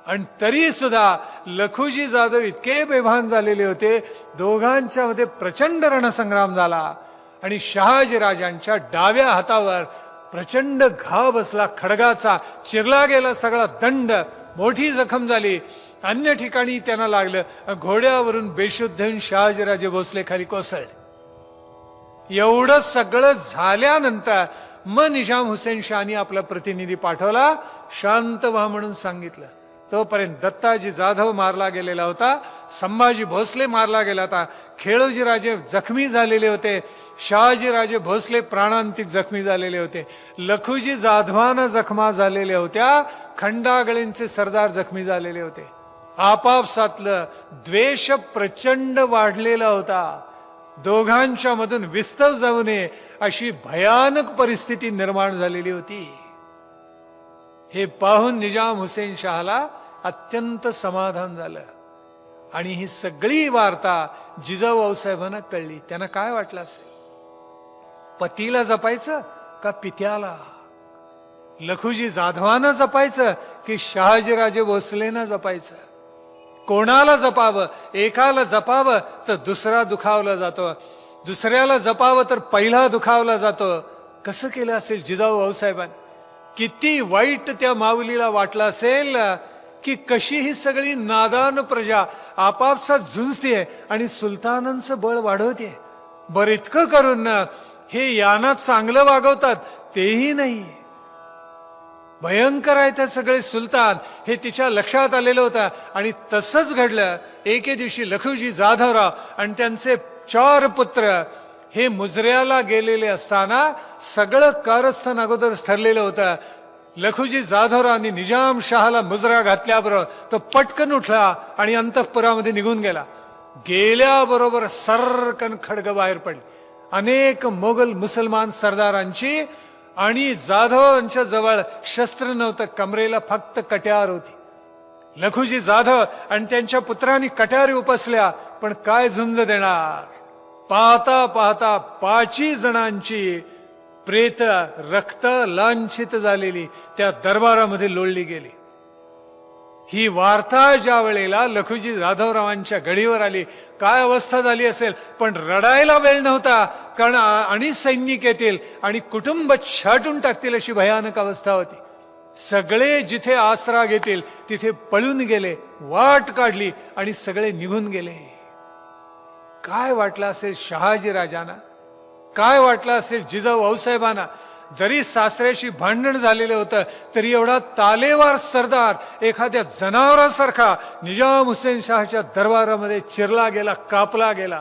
आणि तरी सुद्धा लखुजी जाधव इतके बेभान झालेले होते. दोघांच्या मध्ये प्रचंड रणसंग्राम झाला आणि शहाजीराजांच्या डाव्या हातावर प्रचंड घाव बसला. खडगाचा चिरला गेला सगळा दंड, मोठी जखम झाली. अन्य ठिकाणी त्यांना लागलं. घोड्यावरून बेशुद्ध होऊन शहाजीराजे भोसले खाली कोसळले. एवढं सगळं झाल्यानंतर मग निजाम हुसेन शहानी आपला प्रतिनिधी पाठवला, शांत व्हा म्हणून सांगितलं. तोपर्यंत दत्ताजी जाधव मारला गेलेला होता, संभाजी भोसले मारला गेला होता, खेळोजी राजे जखमी झालेले होते, शहाजी राजे भोसले प्राणांतिक जखमी झालेले होते, लखुजी जाधवांना जखमा झालेल्या होत्या, खंडागळींचे सरदार जखमी झालेले होते. आपापसातलं द्वेष प्रचंड वाढलेला होता. दोघांच्या मधून विस्तव जाऊ नये अशी भयानक परिस्थिती निर्माण झालेली होती. हे पाहून निजाम हुसेन शहाला अत्यंत समाधान झालं आणि ही सगळी वार्ता जिजाऊ साहेबांना कळली. त्यांना काय वाटलं असेल, पतीला जपायचं का पित्याला, लखुजी जाधवांना जपायचं की शहाजीराजे भोसलेंना जपायचं, कोणाला जपावं? एकाला जपावं तर दुसरा दुखावला जातो, दुसऱ्याला जपावं तर पहिला दुखावला जातो. कसं केलं असेल जिजाऊ भाऊसाहेबांनी? किती वाईट त्या माऊलीला वाटलं असेल की कशी ही सगळी नादान प्रजा आपापसात झुंजते आणि सुलतानांचं बळ वाढवते. बरं इतकं करून हे यांना चांगलं वागवतात तेही नाही. भयंकर आहे ते सगळे सुलतान, हे तिच्या लक्षात आलेलं होतं. आणि तसंच घडलं. एके दिवशी लखुजी जाधवराव आणि त्यांचे 4 पुत्र हे मुजऱ्याला गेलेले असताना सगळं कारस्थान अगोदरच ठरलेलं होतं. लखुजी जाधवरावांनी निजाम शहाला मुजरा घातल्याबरोबर तो पटकन उठला आणि अंतःपुरामध्ये निघून गेला. गेल्याबरोबर सरकन खड्ग बाहेर पडले. अनेक मोगल मुसलमान सरदारांची आणि जाधवांच्या जवळ शस्त्र नव्हतं, कमरेला फक्त कट्यार होती. लखुजी जाधव आणि त्यांच्या पुत्रांनी कट्यारी उपसल्या, पण काय झुंज देणार. पाहता पाहता 5 जणांची प्रेत रक्त लांछित झालेली त्या दरबारामध्ये लोळली गेली. ही वार्ता ज्या वेळेला लखुजी जाधवरावांच्या गडीवर आली, काय अवस्था झाली असेल. पण रडायला वेळ नव्हता, कारण आणि सैनिक येतील आणि कुटुंब छाटून टाकतील अशी भयानक अवस्था होती. सगळे जिथे आसरा घेतील तिथे पळून गेले, वाट काढली आणि सगळे निघून गेले. काय वाटलं असेल शहाजी राजांना, काय वाटलं असेल जिजाऊ भाऊसाहेबांना. जरी सासऱ्याशी भांडण झालेलं होतं तरी एवढा तालेवार सरदार एखाद्या जनावरासारखा निजाम हुसेन शहाच्या दरबारामध्ये चिरला गेला, कापला गेला.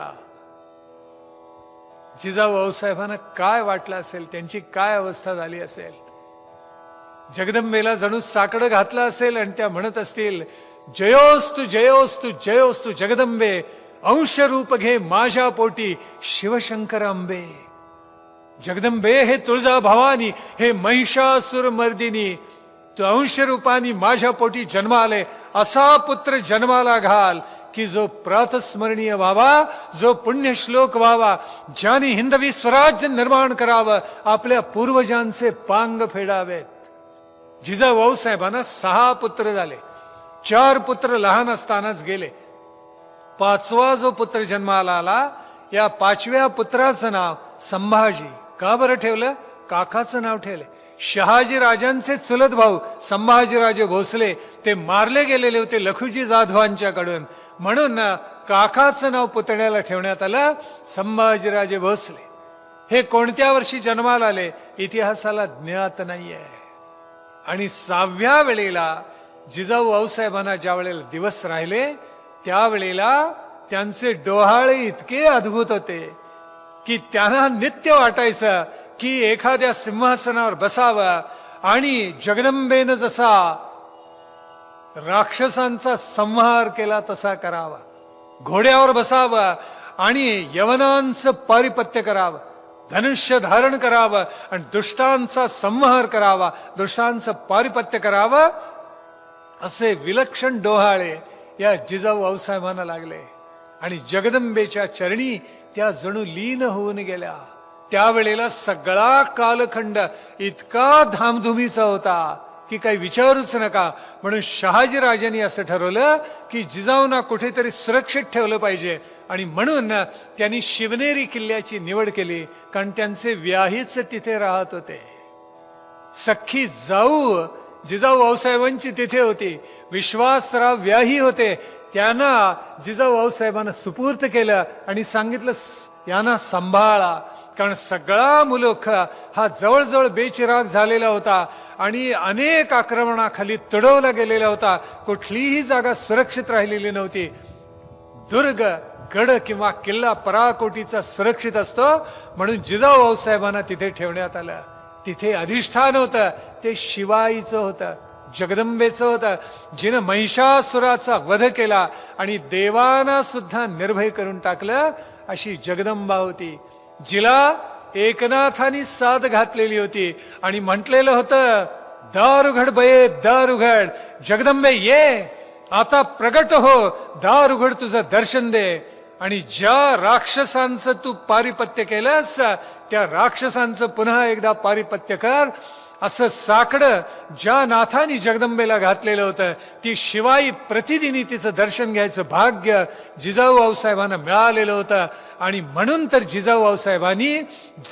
जिजाऊ भाऊसाहेबांना काय वाटलं असेल, त्यांची काय अवस्था झाली असेल. जगदंबेला जणू साकडं घातलं असेल आणि त्या म्हणत असतील, जयोस्तु जयोस्तु जयोस्तु जगदंबे, अंश रूप घे माझ्या पोटी शिवशंकर अंबे. जगदंबे हे तुळजा भवानी, हे महिषासुर मर्दिनी, तू अंश रूपानी माझ्या पोटी जन्माले, असा पुत्र जन्माला घाल की जो प्रातस्मरणीय व्हावा, जो पुण्यश्लोक व्हावा, ज्याने हिंदवी स्वराज्य निर्माण करावं, आपल्या पूर्वजांचे पांग फेडावेत. जिजाऊ भाऊसाहेबांना 6 पुत्र झाले. 4 पुत्र लहान असतानाच गेले. 5वा जो पुत्र जन्माला आला, या 5व्या पुत्राचं नाव संभाजी. का बरं ठेवलं? काकाचं नाव ठेवले. शहाजी राजांचे चुलत भाऊ संभाजीराजे भोसले ते मारले गेलेले होते लखुजी जाधवांच्याकडून, म्हणून काकाचं नाव पुतण्याला ठेवण्यात आलं संभाजीराजे भोसले. हे कोणत्या वर्षी जन्माला आले इतिहासाला ज्ञात नाहीये. आणि 6व्या वेळेला जिजाऊ भाऊसाहेबांना ज्या वेळेला दिवस राहिले त्यावेळेला त्यांचे डोहाळे इतके अद्भुत होते की त्यांना नित्य वाटायचं की एखाद्या सिंहासनावर बसावं आणि जगदंबेनं जसा राक्षसांचा संहार केला तसा करावा, घोड्यावर बसावं आणि यवनांचं पारिपत्य करावं, धनुष्य धारण करावं आणि दुष्टांचा संहार करावा, दुष्टांचं पारिपत्य करावं, असे विलक्षण डोहाळे या जिजाऊ भाऊसाहेबांना लागले. आणि जगदंबेच्या चरणी त्या जणू लीन होऊन गेल्या. त्यावेळेला सगळा कालखंड इतका धामधुमीचा होता की काही विचारूच नका. म्हणून शहाजी राजांनी असं ठरवलं की जिजाऊंना कुठेतरी सुरक्षित ठेवलं पाहिजे आणि म्हणून त्यांनी शिवनेरी किल्ल्याची निवड केली, कारण त्यांचे व्याहीच तिथे राहत होते. सख्खी जाऊ जिजाऊ भाऊसाहेबांची तिथे होती, विश्वासराव व्याही होते. त्यांना जिजाऊ भाऊसाहेबांना सुपूर्त केलं आणि सांगितलं यांना सांभाळा. कारण सगळा मुलुख हा जवळजवळ बेचिराग झालेला होता आणि अनेक आक्रमणाखाली तुडवला गेलेला होता. कुठलीही जागा सुरक्षित राहिलेली नव्हती. दुर्ग, गड किंवा किल्ला पराकोटीचा सुरक्षित असतो, म्हणून जिजाऊ भाऊसाहेबांना तिथे ठेवण्यात आलं. तिथे अधिष्ठान होतं ते शिवाईचं होतं, जगदंबेचं होतं, जिनं महिषासुराचा वध केला आणि देवांना सुद्धा निर्भय करून टाकलं. अशी जगदंबा होती, जिला एकनाथांनी साद घातलेली होती आणि म्हटलेलं होतं, दार उघड बये, दार उघड, जगदंबे ये, आता प्रगट हो, दार उघड, तुझं दर्शन दे. आणि ज्या राक्षसांचं तू पारिपत्य केलंस त्या राक्षसांचं पुन्हा एकदा पारिपत्य कर. असं साकडं ज्या नाथानी जगदंबेला घातलेलं होतं, ती शिवाई प्रतिदिनी तिचं दर्शन घ्यायचं भाग्य जिजाऊ भाऊसाहेबांना मिळालेलं होतं. आणि म्हणून तर जिजाऊ भाऊसाहेबांनी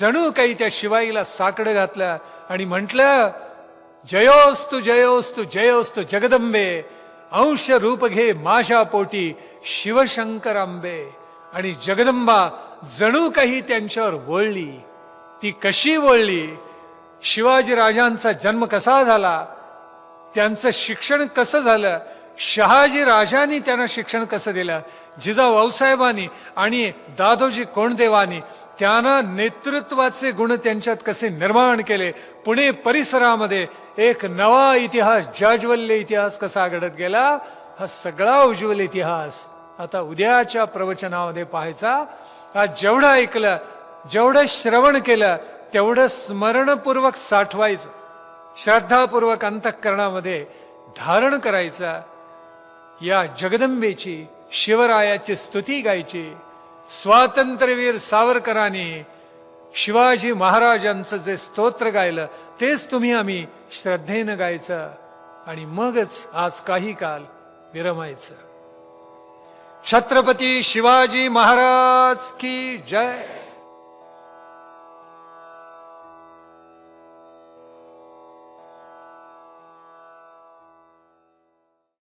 जणू काही त्या शिवाईला साकडं घातलं आणि म्हटलं, जयोस्तु जयोस्तु जयोस्तु जगदंबे, अंश रूप घे माझ्या पोटी शिवशंकर आंबे. आणि जगदंबा जणू काही त्यांच्यावर वळली. ती कशी वळली? शिवाजी राजांचा जन्म कसा झाला, त्यांचं शिक्षण कसं झालं, शहाजी राजांनी त्यांना शिक्षण कसं दिलं, जिजाऊ भाऊसाहेबांनी आणि दादोजी कोंडदेवांनी त्यांना नेतृत्वाचे गुण त्यांच्यात कसे निर्माण केले. पुणे परिसरामध्ये एक नवा इतिहास, जाज्वल्य इतिहास कसा घडत गेला, हा सगळा उज्ज्वल इतिहास आता उद्याच्या प्रवचनामध्ये पाहायचा. आज जेवढं ऐकलं, जेवढं श्रवण केलं, तेवढं स्मरणपूर्वक साठवायचं, श्रद्धापूर्वक अंतःकरणामध्ये धारण करायचं. या जगदंबेची, शिवरायाची स्तुती गायची. स्वातंत्र्यवीर सावरकरांनी शिवाजी महाराजांचं जे स्तोत्र गायलं तेच तुम्ही आम्ही श्रद्धेनं गायचं आणि मगच आज काही काल विरमायचं. छत्रपती शिवाजी महाराज की जय.